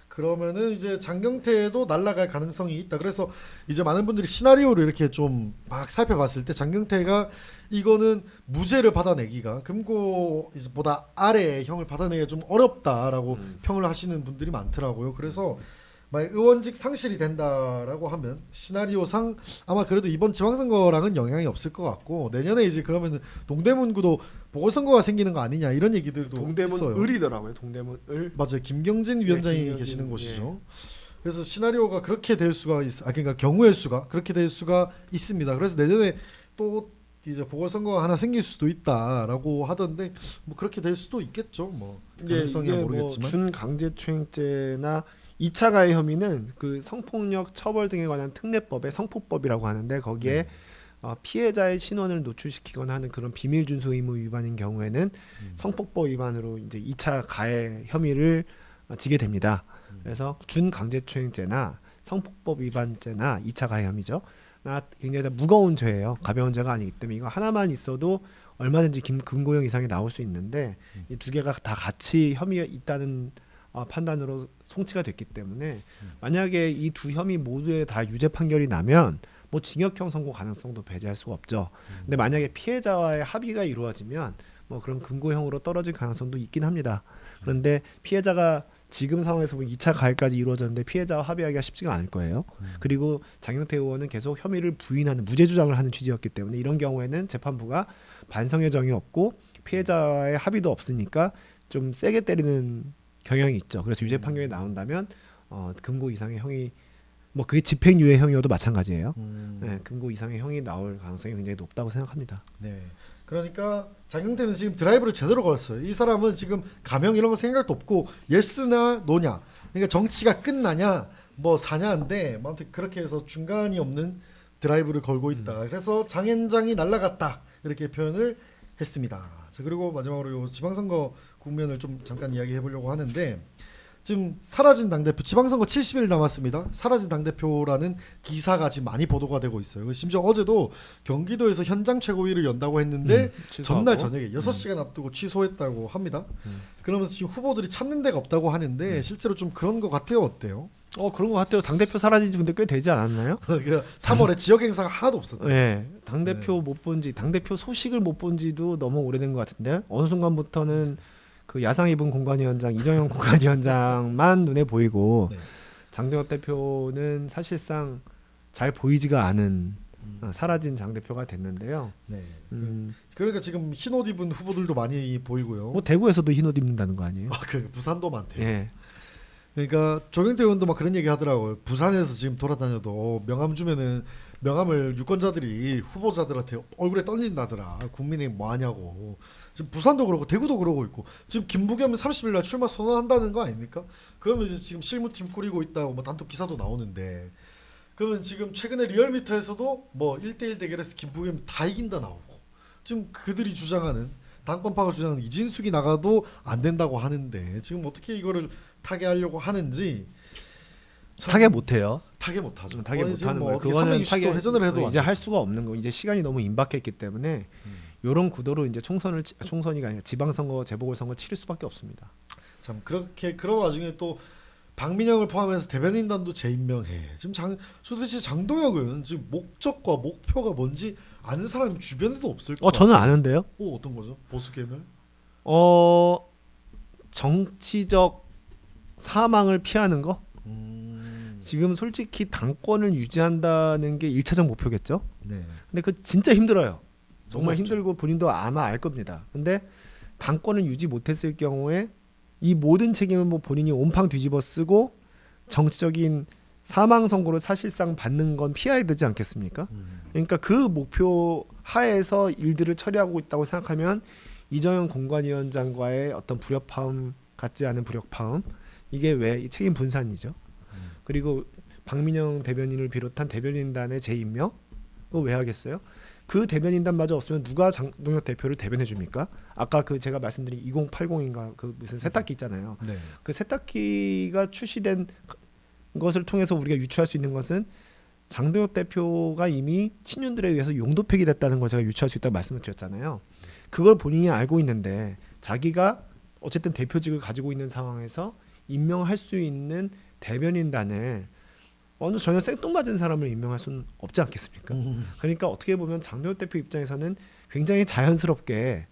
Speaker 1: 그러면은 이제 장경태도 날아갈 가능성이 있다. 그래서 이제 많은 분들이 시나리오를 이렇게 좀 막 살펴봤을 때 장경태가 이거는 무죄를 받아내기가 금고보다 아래의 형을 받아내기가 좀 어렵다라고 평을 하시는 분들이 많더라고요. 그래서 만약 의원직 상실이 된다라고 하면 시나리오상 아마 그래도 이번 지방선거랑은 영향이 없을 것 같고 내년에 이제 그러면은 동대문구도 보궐선거가 생기는 거 아니냐 이런 얘기들도 있어요.
Speaker 2: 을이더라고요. 동대문을.
Speaker 1: 맞아요. 김경진 위원장이
Speaker 2: 김경진,
Speaker 1: 계시는 곳이죠. 그래서 시나리오가 그렇게 될 수가 그러니까 경우의 수가 그렇게 될 수가 있습니다. 그래서 내년에 또 이제 보궐선거가 하나 생길 수도 있다라고 하던데 뭐 그렇게 될 수도 있겠죠. 뭐 가능성이야 모르겠지만.
Speaker 2: 준강제추행죄나 2차 가해 혐의는 그 성폭력 처벌 등에 관한 특례법의 성폭법이라고 하는데 거기에 피해자의 신원을 노출시키거나 하는 그런 비밀 준수 의무 위반인 경우에는 성폭법 위반으로 이제 2차 가해 혐의를 지게 됩니다. 그래서 준강제추행죄나 성폭법 위반죄나 2차 가해 혐의죠. 굉장히 무거운 죄예요. 가벼운 죄가 아니기 때문에 이거 하나만 있어도 얼마든지 금고형 이상이 나올 수 있는데 이 두 개가 다 같이 혐의가 있다는 판단으로 송치가 됐기 때문에 만약에 이 두 혐의 모두에 다 유죄 판결이 나면 뭐 징역형 선고 가능성도 배제할 수가 없죠. 근데 만약에 피해자와의 합의가 이루어지면 뭐 그런 금고형으로 떨어질 가능성도 있긴 합니다. 그런데 피해자가 지금 상황에서 보면 2차 가해까지 이루어졌는데 피해자와 합의하기가 쉽지가 않을 거예요. 그리고 장경태 의원은 계속 혐의를 부인하는 무죄 주장을 하는 취지였기 때문에 이런 경우에는 재판부가 반성의 정이 없고 피해자의 합의도 없으니까 좀 세게 때리는 경향이 있죠. 그래서 유죄 판결이 나온다면 금고 이상의 형이 뭐 그게 집행유예 형이어도 마찬가지예요. 네, 금고 이상의 형이 나올 가능성이 굉장히 높다고 생각합니다.
Speaker 1: 네. 그러니까 장경태는 지금 드라이브를 제대로 걸었어요. 이 사람은 지금 가명 이런 거 생각도 없고 예스나 노냐. 그러니까 정치가 끝나냐 뭐 사냐인데 아무튼 그렇게 해서 중간이 없는 드라이브를 걸고 있다. 그래서 장앤장이 날아갔다 이렇게 표현을 했습니다. 자 그리고 마지막으로 요 지방선거 국면을 좀 잠깐 이야기해 보려고 하는데 지금 사라진 당대표 지방선거 70일 남았습니다. 사라진 당대표라는 기사가 지금 많이 보도가 되고 있어요. 심지어 어제도 경기도에서 현장 최고위를 연다고 했는데 전날 저녁에 6시간 앞두고 취소했다고 합니다. 그러면서 지금 후보들이 찾는 데가 없다고 하는데 실제로 좀 그런 것 같아요. 어때요?
Speaker 2: 그런 것 같아요. 당대표 사라진 지 근데 꽤 되지 않았나요?
Speaker 1: 그러니까 3월에 지역 행사가 하나도 없었대요.
Speaker 2: 네, 당대표 못 본지 당대표 소식을 못 본지도 너무 오래된 것 같은데 어느 순간부터는 그 야상 입은 공관위원장 이정현 공관위원장만 눈에 보이고
Speaker 1: 네.
Speaker 2: 장동혁 대표는 사실상 잘 보이지가 않은 사라진 장 대표가 됐는데요.
Speaker 1: 네. 그러니까 지금 흰옷 입은 후보들도 많이 보이고요.
Speaker 2: 뭐 대구에서도 흰옷 입는다는 거 아니에요?
Speaker 1: 그 부산도 많대요.
Speaker 2: 예.
Speaker 1: 그러니까 조경태 의원도 막 그런 얘기 하더라고요. 부산에서 지금 돌아다녀도 명함 주면은 명함을 유권자들이 후보자들한테 얼굴에 던진다더라. 국민의힘 뭐 하냐고. 지금 부산도 그러고 대구도 그러고 있고 지금 김부겸은 30일 날 출마 선언한다는 거 아닙니까? 그러면 이제 지금 실무팀 꾸리고 있다고 뭐 단독 기사도 나오는데 그러면 지금 최근에 리얼미터에서도 뭐 1대1 대결에서 김부겸이 다 이긴다 나오고 지금 그들이 주장하는 당권파가 주장하는 이진숙이 나가도 안 된다고 하는데 지금 어떻게 이거를 타개하려고 하는지
Speaker 2: 타개 못해요.
Speaker 1: 타개 못하죠.
Speaker 2: 타개 못하는
Speaker 1: 뭐
Speaker 2: 거예요.
Speaker 1: 어떻게
Speaker 2: 그거는
Speaker 1: 360도 회전을 해도
Speaker 2: 이제 할 수가 없는 거. 이제 시간이 너무 임박했기 때문에 이런 구도로 이제 총선이가 아니라 지방선거, 재보궐선거 치를 수밖에 없습니다.
Speaker 1: 참 그렇게 그런 와중에 또 박민영을 포함해서 대변인단도 재임명해. 지금 도대체 장동혁은 지금 목적과 목표가 뭔지 아는 사람이 주변에도 없을 것
Speaker 2: 저는
Speaker 1: 같아요.
Speaker 2: 아는데요.
Speaker 1: 어떤 거죠? 보수계를?
Speaker 2: 정치적 사망을 피하는 거?
Speaker 1: 음.
Speaker 2: 지금 솔직히 당권을 유지한다는 게 1차적 목표겠죠.
Speaker 1: 네.
Speaker 2: 근데 그 진짜 힘들어요. 정말
Speaker 1: 너무
Speaker 2: 힘들고 본인도 아마 알 겁니다. 근데 당권을 유지 못했을 경우에 이 모든 책임을 뭐 본인이 온팡 뒤집어 쓰고 정치적인 사망 선고를 사실상 받는 건 피해야 되지 않겠습니까? 그러니까 그 목표 하에서 일들을 처리하고 있다고 생각하면 이정현 공관위원장과의 어떤 불협화음 같지 않은 불협화음 이게 왜 이 책임 분산이죠. 그리고 박민영 대변인을 비롯한 대변인단의 재임명 그거 왜 하겠어요? 그 대변인단마저 없으면 누가 장동혁 대표를 대변해 줍니까? 아까 그 제가 말씀드린 2080인가 그 무슨 세탁기 있잖아요.
Speaker 1: 네.
Speaker 2: 그 세탁기가 출시된 것을 통해서 우리가 유추할 수 있는 것은 장동혁 대표가 이미 친윤들에 의해서 용도팩이 됐다는 걸 제가 유추할 수 있다고 말씀을 드렸잖아요. 그걸 본인이 알고 있는데 자기가 어쨌든 대표직을 가지고 있는 상황에서 임명할 수 있는 대변인단을 어느 전혀 생뚱맞은 사람을 임명할 수는 없지 않겠습니까? 그러니까 어떻게 보면 장동혁 대표 입장에서는 굉장히 자연스럽게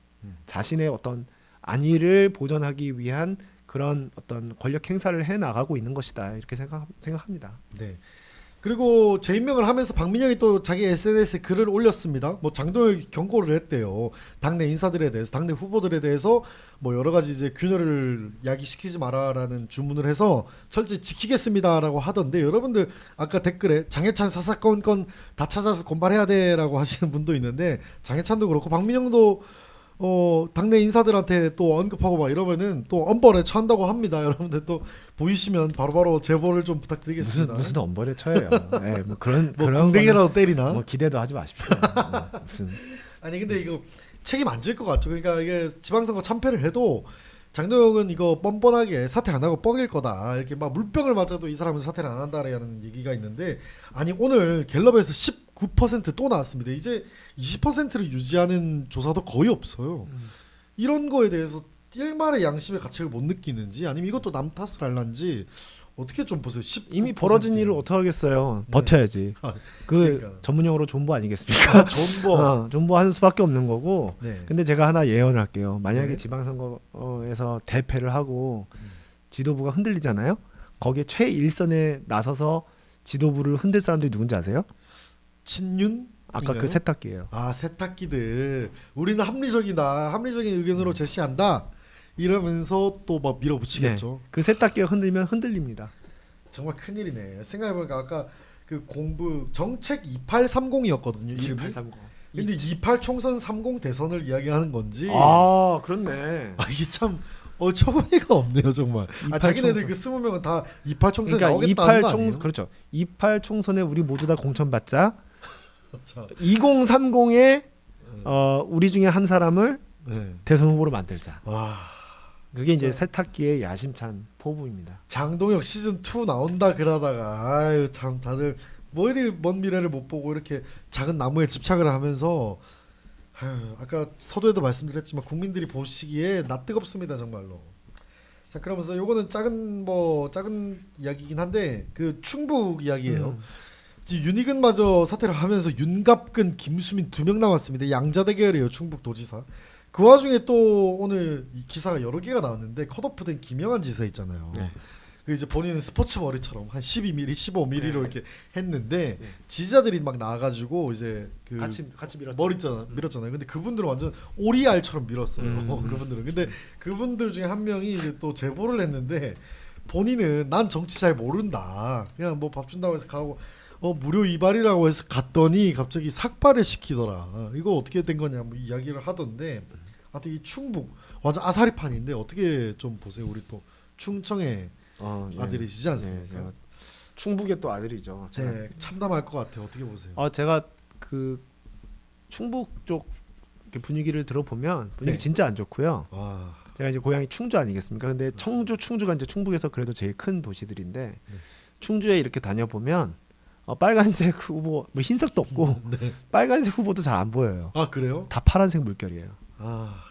Speaker 2: 자신의 어떤 안위를 보전하기 위한 그런 어떤 권력 행사를 해 나가고 있는 것이다 이렇게 생각합니다.
Speaker 1: 네. 그리고 재임명을 하면서 박민영이 또 자기 SNS에 글을 올렸습니다. 뭐 장동혁이 경고를 했대요. 당내 인사들에 대해서, 당내 후보들에 대해서 뭐 여러 가지 이제 균열을 야기시키지 마라라는 주문을 해서 철저히 지키겠습니다라고 하던데 여러분들 아까 댓글에 장해찬 사사건건 다 찾아서 고발해야 돼라고 하시는 분도 있는데 장해찬도 그렇고 박민영도 당내 인사들한테 또 언급하고 막 이러면은 또 엄벌에 처한다고 합니다. 여러분들 또 보이시면 바로바로 제보를 좀 부탁드리겠습니다.
Speaker 2: 무슨 엄벌에 처해요. 네, 뭐 그런
Speaker 1: 뭐
Speaker 2: 그런
Speaker 1: 궁뎅이라도 때리나?
Speaker 2: 뭐 기대도 하지 마십시오. 무슨
Speaker 1: 아니 근데 이거 책임 안 질 것 같죠. 그러니까 이게 지방선거 참패를 해도 장동혁은 이거 뻔뻔하게 사퇴 안 하고 뻥일 거다. 이렇게 막 물병을 맞아도 이 사람은 사퇴를 안 한다라는 얘기가 있는데 아니 오늘 갤럽에서 19%또 나왔습니다. 이제 20%를 유지하는 조사도 거의 없어요. 이런 거에 대해서 일말의 양심의 가책을 못 느끼는지 아니면 이것도 남 탓을 할란지 어떻게 좀 보세요. 19%.
Speaker 2: 이미 벌어진 일을 어떻게 하겠어요. 버텨야지.
Speaker 1: 아,
Speaker 2: 그
Speaker 1: 그러니까.
Speaker 2: 전문용어로 존버 아니겠습니까?
Speaker 1: 존버.
Speaker 2: 존버하는 수밖에 없는 거고.
Speaker 1: 네.
Speaker 2: 근데 제가 하나 예언을 할게요. 만약에
Speaker 1: 네.
Speaker 2: 지방선거에서 대패를 하고 지도부가 흔들리잖아요. 거기에 최일선에 나서서 지도부를 흔들 사람들이 누군지 아세요?
Speaker 1: 친윤?
Speaker 2: 아까 그 세탁기예요.
Speaker 1: 아 세탁기들 우리는 합리적이다 합리적인 의견으로 제시한다 이러면서 또 막 밀어붙이겠죠.
Speaker 2: 그 세탁기가 흔들면 흔들립니다.
Speaker 1: 정말 큰일이네. 생각해보니까 아까 그 공부 정책 2830이었거든요.
Speaker 2: 2830.
Speaker 1: 근데 28 총선 30 대선을 이야기하는 건지
Speaker 2: 아 그렇네.
Speaker 1: 이게 참 어처구니가 없네요 정말.
Speaker 2: 28
Speaker 1: 자기네들
Speaker 2: 총선.
Speaker 1: 그 20명은 다 28 총선에
Speaker 2: 그러니까
Speaker 1: 나오겠다는
Speaker 2: 28
Speaker 1: 거 아니에요?
Speaker 2: 총선 그렇죠. 28 총선에 우리 모두 다 공천받자.
Speaker 1: 자,
Speaker 2: 2030에 우리 중에 한 사람을
Speaker 1: 네.
Speaker 2: 대선 후보로 만들자.
Speaker 1: 와
Speaker 2: 그게 이제 세탁기의 야심찬 포부입니다.
Speaker 1: 장동혁 시즌 2 나온다 그러다가 아유 참 다들 뭐 이리 먼 미래를 못 보고 이렇게 작은 나무에 집착을 하면서 아유, 아까 서두에도 말씀드렸지만 국민들이 보시기에 나 뜨겁습니다 정말로. 자 그러면서 요거는 작은 이야기긴 한데 그 충북 이야기예요. 지금 윤희근마저 사퇴를 하면서 윤갑근, 김수민 2명 남았습니다. 양자 대결이에요 충북도지사. 그 와중에 또 오늘 이 기사가 여러 개가 나왔는데 컷오프된 김영한 지사 있잖아요.
Speaker 2: 네.
Speaker 1: 그 이제 본인은 스포츠 머리처럼 한 12mm, 15mm로
Speaker 2: 네.
Speaker 1: 이렇게 했는데
Speaker 2: 네.
Speaker 1: 지지자들이 막 나와가지고 이제 그
Speaker 2: 같이 밀었죠.
Speaker 1: 머리 밀었잖아요. 근데 그분들은 완전 오리알처럼 밀었어요. 그분들은. 근데 그분들 중에 한 명이 이제 또 제보를 했는데 본인은 난 정치 잘 모른다. 그냥 뭐 밥 준다고 해서 가고 무료 이발이라고 해서 갔더니 갑자기 삭발을 시키더라. 이거 어떻게 된 거냐 뭐 이야기를 하던데 하여튼 이 충북 완전 아사리판인데 어떻게 좀 보세요. 우리 또 충청의
Speaker 2: 예.
Speaker 1: 아들이시지 않습니까?
Speaker 2: 예, 충북의 또 아들이죠. 제가.
Speaker 1: 네, 참담할 것 같아요. 어떻게 보세요?
Speaker 2: 제가 그 충북 쪽 이렇게 분위기를 들어보면 분위기
Speaker 1: 네.
Speaker 2: 진짜 안 좋고요.
Speaker 1: 와,
Speaker 2: 제가 이제 고향이 충주 아니겠습니까? 근데 충주가 이제 충북에서 그래도 제일 큰 도시들인데 충주에 이렇게 다녀보면 빨간색 후보 뭐 흰색도 없고
Speaker 1: 네.
Speaker 2: 빨간색 후보도 잘 안 보여요.
Speaker 1: 아 그래요?
Speaker 2: 다 파란색 물결이에요.
Speaker 1: 아,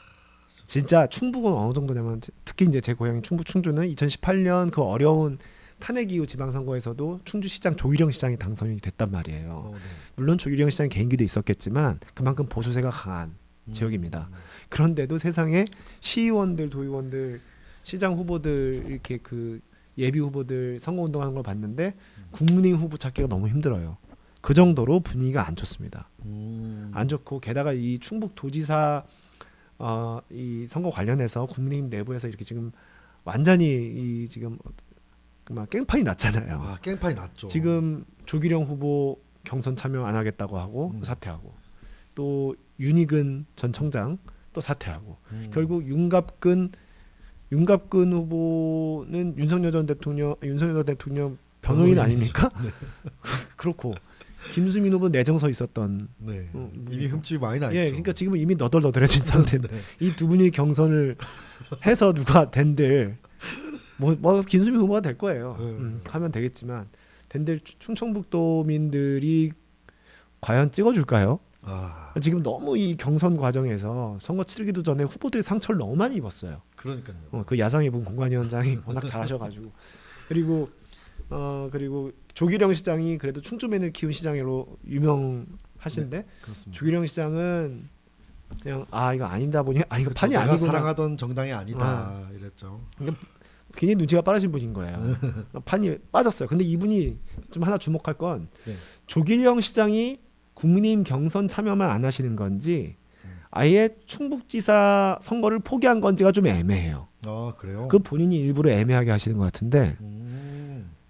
Speaker 2: 진짜 충북은 어느 정도냐면 특히 이제 제 고향인 충주는 2018년 그 어려운 탄핵 이후 지방선거에서도 충주시장 조일영 시장이 당선이 됐단 말이에요.
Speaker 1: 네.
Speaker 2: 물론 조일영 시장 개인기도 있었겠지만 그만큼 보수세가 강한 지역입니다. 그런데도 세상에 시의원들, 도의원들, 시장 후보들 이렇게 그 예비 후보들 선거운동하는 걸 봤는데 국민의힘 후보 찾기가 너무 힘들어요. 그 정도로 분위기가 안 좋습니다. 안 좋고 게다가 이 충북도지사 이 선거 관련해서 국민의힘 내부에서 이렇게 지금 완전히 이 지금 막 깽판이 났잖아요.
Speaker 1: 아, 깽판이 났죠.
Speaker 2: 지금 조기령 후보 경선 참여 안 하겠다고 하고 사퇴하고 또 윤희근 전 청장 또 사퇴하고 결국 윤갑근 후보는 윤석열 전 대통령 변호인 아닙니까?
Speaker 1: 네.
Speaker 2: 그렇고 김수민 후보 내정서 있었던
Speaker 1: 네. 이미 흠집이 많이 나 있죠.
Speaker 2: 예, 그러니까 지금은 이미 너덜너덜해진 상태인데
Speaker 1: 네.
Speaker 2: 이 두 분이 경선을 해서 누가 된들 뭐 김수민 후보가 될 거예요. 하면 되겠지만 된들 충청북도민들이 과연 찍어줄까요?
Speaker 1: 아,
Speaker 2: 지금 너무 이 경선 과정에서 선거 치르기도 전에 후보들이 상처를 너무 많이 입었어요.
Speaker 1: 그러니까요.
Speaker 2: 그 야상 입은 공관위원장이 워낙 잘하셔가지고 그리고 조기령 시장이 그래도 충주맨을 키운 시장으로 유명하신데
Speaker 1: 네, 그렇습니다.
Speaker 2: 조기령 시장은 그냥 이거 아니다 보니 이거
Speaker 1: 그렇죠.
Speaker 2: 판이
Speaker 1: 내가
Speaker 2: 아니구나.
Speaker 1: 사랑하던 정당이 아니다 이랬죠.
Speaker 2: 굉장히 눈치가 빠르신 분인 거예요. 판이 빠졌어요. 근데 이분이 좀 하나 주목할 건
Speaker 1: 네.
Speaker 2: 조기령 시장이 국민의힘 경선 참여만 안 하시는 건지 아예 충북지사 선거를 포기한 건지가 좀 애매해요.
Speaker 1: 아, 그래요?
Speaker 2: 그 본인이 일부러 애매하게 하시는 것 같은데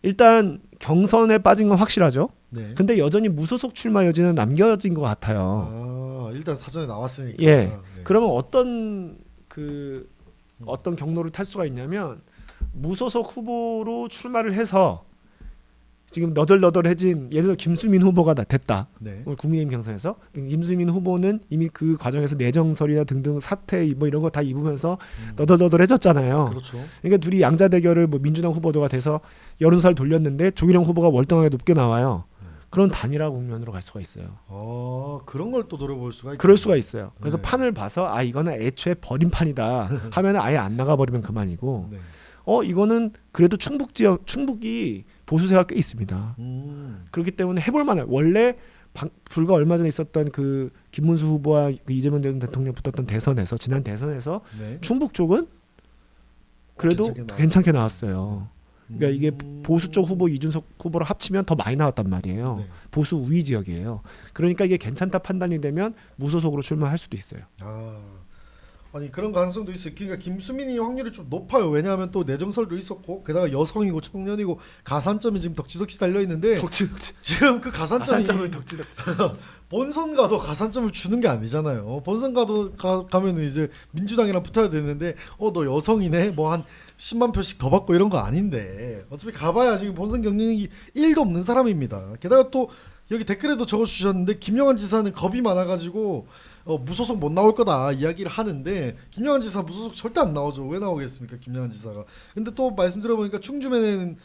Speaker 2: 일단 경선에 빠진 건 확실하죠.
Speaker 1: 네.
Speaker 2: 근데 여전히 무소속 출마 여지는 남겨진 것 같아요.
Speaker 1: 아, 일단 사전에 나왔으니까.
Speaker 2: 예.
Speaker 1: 네.
Speaker 2: 그러면 어떤 경로를 탈 수가 있냐면 무소속 후보로 출마를 해서 지금 너덜너덜해진 예를 들어 김수민 후보가 됐다.
Speaker 1: 네.
Speaker 2: 오늘 국민의힘 경선에서 김수민 후보는 이미 그 과정에서 내정설이나 등등 사퇴 뭐 이런 거 다 입으면서 너덜너덜해졌잖아요.
Speaker 1: 그렇죠.
Speaker 2: 그러니까 둘이 양자 대결을 뭐 민주당 후보도가 돼서 여론사를 돌렸는데 조기령 후보가 월등하게 높게 나와요. 그런 단일화 국면으로 갈 수가 있어요.
Speaker 1: 그런 걸 또 노려볼 수가 있죠.
Speaker 2: 그럴 수가 있어요. 그래서
Speaker 1: 네.
Speaker 2: 판을 봐서 이거는 애초에 버림판이다 하면 아예 안 나가 버리면 그만이고
Speaker 1: 네.
Speaker 2: 이거는 그래도 충북이 보수세가 꽤 있습니다. 그렇기 때문에 해볼 만한 원래 불과 얼마 전에 있었던 그 김문수 후보와 그 이재명 전 대통령 붙었던 대선에서 지난 대선에서
Speaker 1: 네.
Speaker 2: 충북 쪽은 그래도 괜찮게 나왔어요. 그러니까 이게 보수 쪽 후보 이준석 후보를 합치면 더 많이 나왔단 말이에요.
Speaker 1: 네.
Speaker 2: 보수 우위 지역이에요. 그러니까 이게 괜찮다 판단이 되면 무소속으로 출마할 수도 있어요.
Speaker 1: 아니 그런 가능성도 있어요. 그러니까 김수민이 확률이 좀 높아요. 왜냐하면 또 내정설도 있었고 게다가 여성이고 청년이고 가산점이 지금 덕지덕지 달려 있는데 지금 그 가산점을
Speaker 2: 덕지덕지.
Speaker 1: 본선 가도 가산점을 주는 게 아니잖아요. 본선 가면은 이제 민주당이랑 붙어야 되는데 너 여성이네 뭐 한 10만 표씩 더 받고 이런 거 아닌데 어차피 가봐야 지금 본선 경쟁력이 1도 없는 사람입니다. 게다가 또 여기 댓글에도 적어주셨는데 김영환 지사는 겁이 많아가지고 무소속 못 나올 거다 이야기를 하는데 김영환 지사 무소속 절대 안 나오죠. 왜 나오겠습니까 김영환 지사가. 근데 또 말씀드려보니까 충주면에는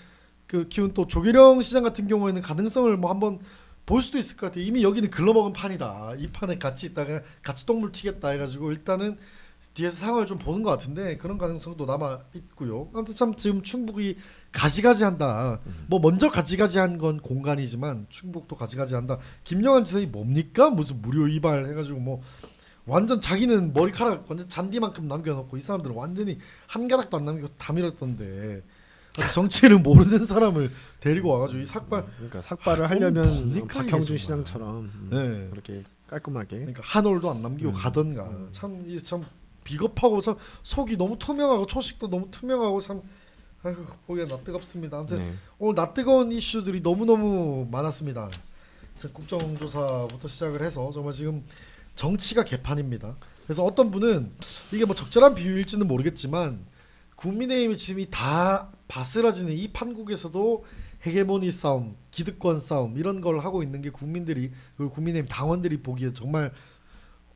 Speaker 1: 그 키운 또 조기령 시장 같은 경우에는 가능성을 뭐 한번 볼 수도 있을 것 같아요. 이미 여기는 글러먹은 판이다. 이 판에 같이 있다가 같이 똥물 튀겠다 해가지고 일단은 뒤에서 상황을 좀 보는 것 같은데 그런 가능성도 남아 있고요. 아무튼 참 지금 충북이 가지가지한다. 뭐 먼저 가지가지한 건 공간이지만 충북도 가지가지한다. 김영환 지사이 뭡니까? 무슨 무료 이발 해가지고 뭐 완전 자기는 머리카락 완전 잔디만큼 남겨놓고 이 사람들은 완전히 한 가닥도 안 남기고 다 밀었던데 정치를 모르는 사람을 데리고 와가지고 이 삭발.
Speaker 2: 그러니까 삭발을 하려면
Speaker 1: 뭡니까, 이게
Speaker 2: 박형준
Speaker 1: 정말.
Speaker 2: 시장처럼
Speaker 1: 네.
Speaker 2: 그렇게 깔끔하게.
Speaker 1: 그러니까 한 올도 안 남기고 가던가. 참 비겁하고 참 속이 너무 투명하고 초식도 너무 투명하고 참 보기가 낯뜨겁습니다. 아무튼
Speaker 2: 네.
Speaker 1: 오늘 낯뜨거운 이슈들이 너무너무 많았습니다. 국정조사부터 시작을 해서 정말 지금 정치가 개판입니다. 그래서 어떤 분은 이게 뭐 적절한 비유일지는 모르겠지만 국민의힘이 지금 다 바스라지는 이 판국에서도 헤게모니 싸움, 기득권 싸움 이런 걸 하고 있는 게 국민들이 그리고 국민의힘 당원들이 보기에 정말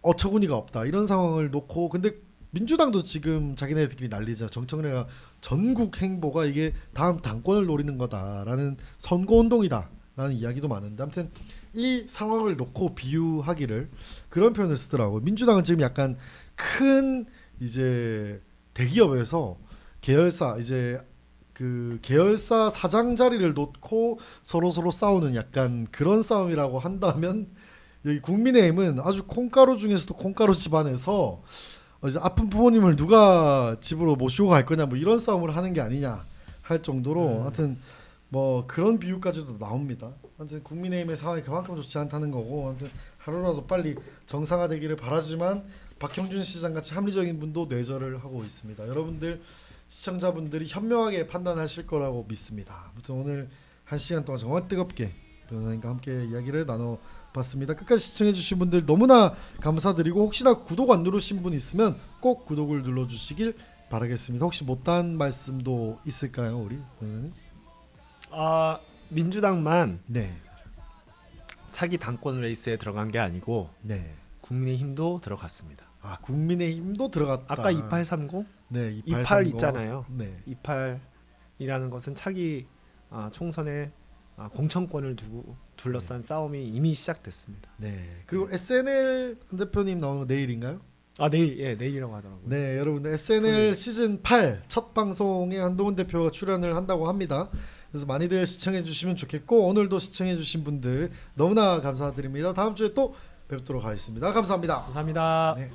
Speaker 1: 어처구니가 없다 이런 상황을 놓고 근데 민주당도 지금 자기네들끼리 난리죠. 정청래가 전국 행보가 이게 다음 당권을 노리는 거다라는 선거운동이다라는 이야기도 많은데 아무튼 이 상황을 놓고 비유하기를 그런 표현을 쓰더라고요. 민주당은 지금 약간 큰 이제 대기업에서 계열사 이제 그 계열사 사장 자리를 놓고 서로 싸우는 약간 그런 싸움이라고 한다면 여기 국민의힘은 아주 콩가루 중에서도 콩가루 집안에서 이제 아픈 부모님을 누가 집으로 모시고 갈 거냐 뭐 이런 싸움을 하는 게 아니냐 할 정도로 하여튼 뭐 그런 비유까지도 나옵니다. 하여튼 국민의힘의 상황이 그만큼 좋지 않다는 거고 하여튼 하루라도 빨리 정상화되기를 바라지만 박형준 시장 같이 합리적인 분도 뇌절을 하고 있습니다. 여러분들 시청자분들이 현명하게 판단하실 거라고 믿습니다. 아무튼 오늘 1시간 동안 정말 뜨겁게 변호사님과 함께 이야기를 나눠봤습니다. 끝까지 시청해주신 분들 너무나 감사드리고 혹시나 구독 안 누르신 분 있으면 꼭 구독을 눌러주시길 바라겠습니다. 혹시 못한 말씀도 있을까요, 우리 변호사님?
Speaker 2: 민주당만
Speaker 1: 네,
Speaker 2: 차기 당권 레이스에 들어간 게 아니고
Speaker 1: 네.
Speaker 2: 국민의힘도 들어갔습니다.
Speaker 1: 아 국민의힘도 들어갔다.
Speaker 2: 아까 2830,
Speaker 1: 네,
Speaker 2: 28 있잖아요.
Speaker 1: 네,
Speaker 2: 28이라는 것은 차기 총선에 공천권을 두고 둘러싼 싸움이 이미 시작됐습니다.
Speaker 1: 네. 그리고 SNL 한 대표님 나오는 거 내일인가요?
Speaker 2: 내일이라고 하더라고요.
Speaker 1: 네, 여러분들 SNL 시즌 8 첫 방송에 한동훈 대표가 출연을 한다고 합니다. 그래서 많이들 시청해 주시면 좋겠고 오늘도 시청해 주신 분들 너무나 감사드립니다. 다음 주에 또 뵙도록 하겠습니다. 감사합니다.
Speaker 2: 감사합니다.
Speaker 1: 네.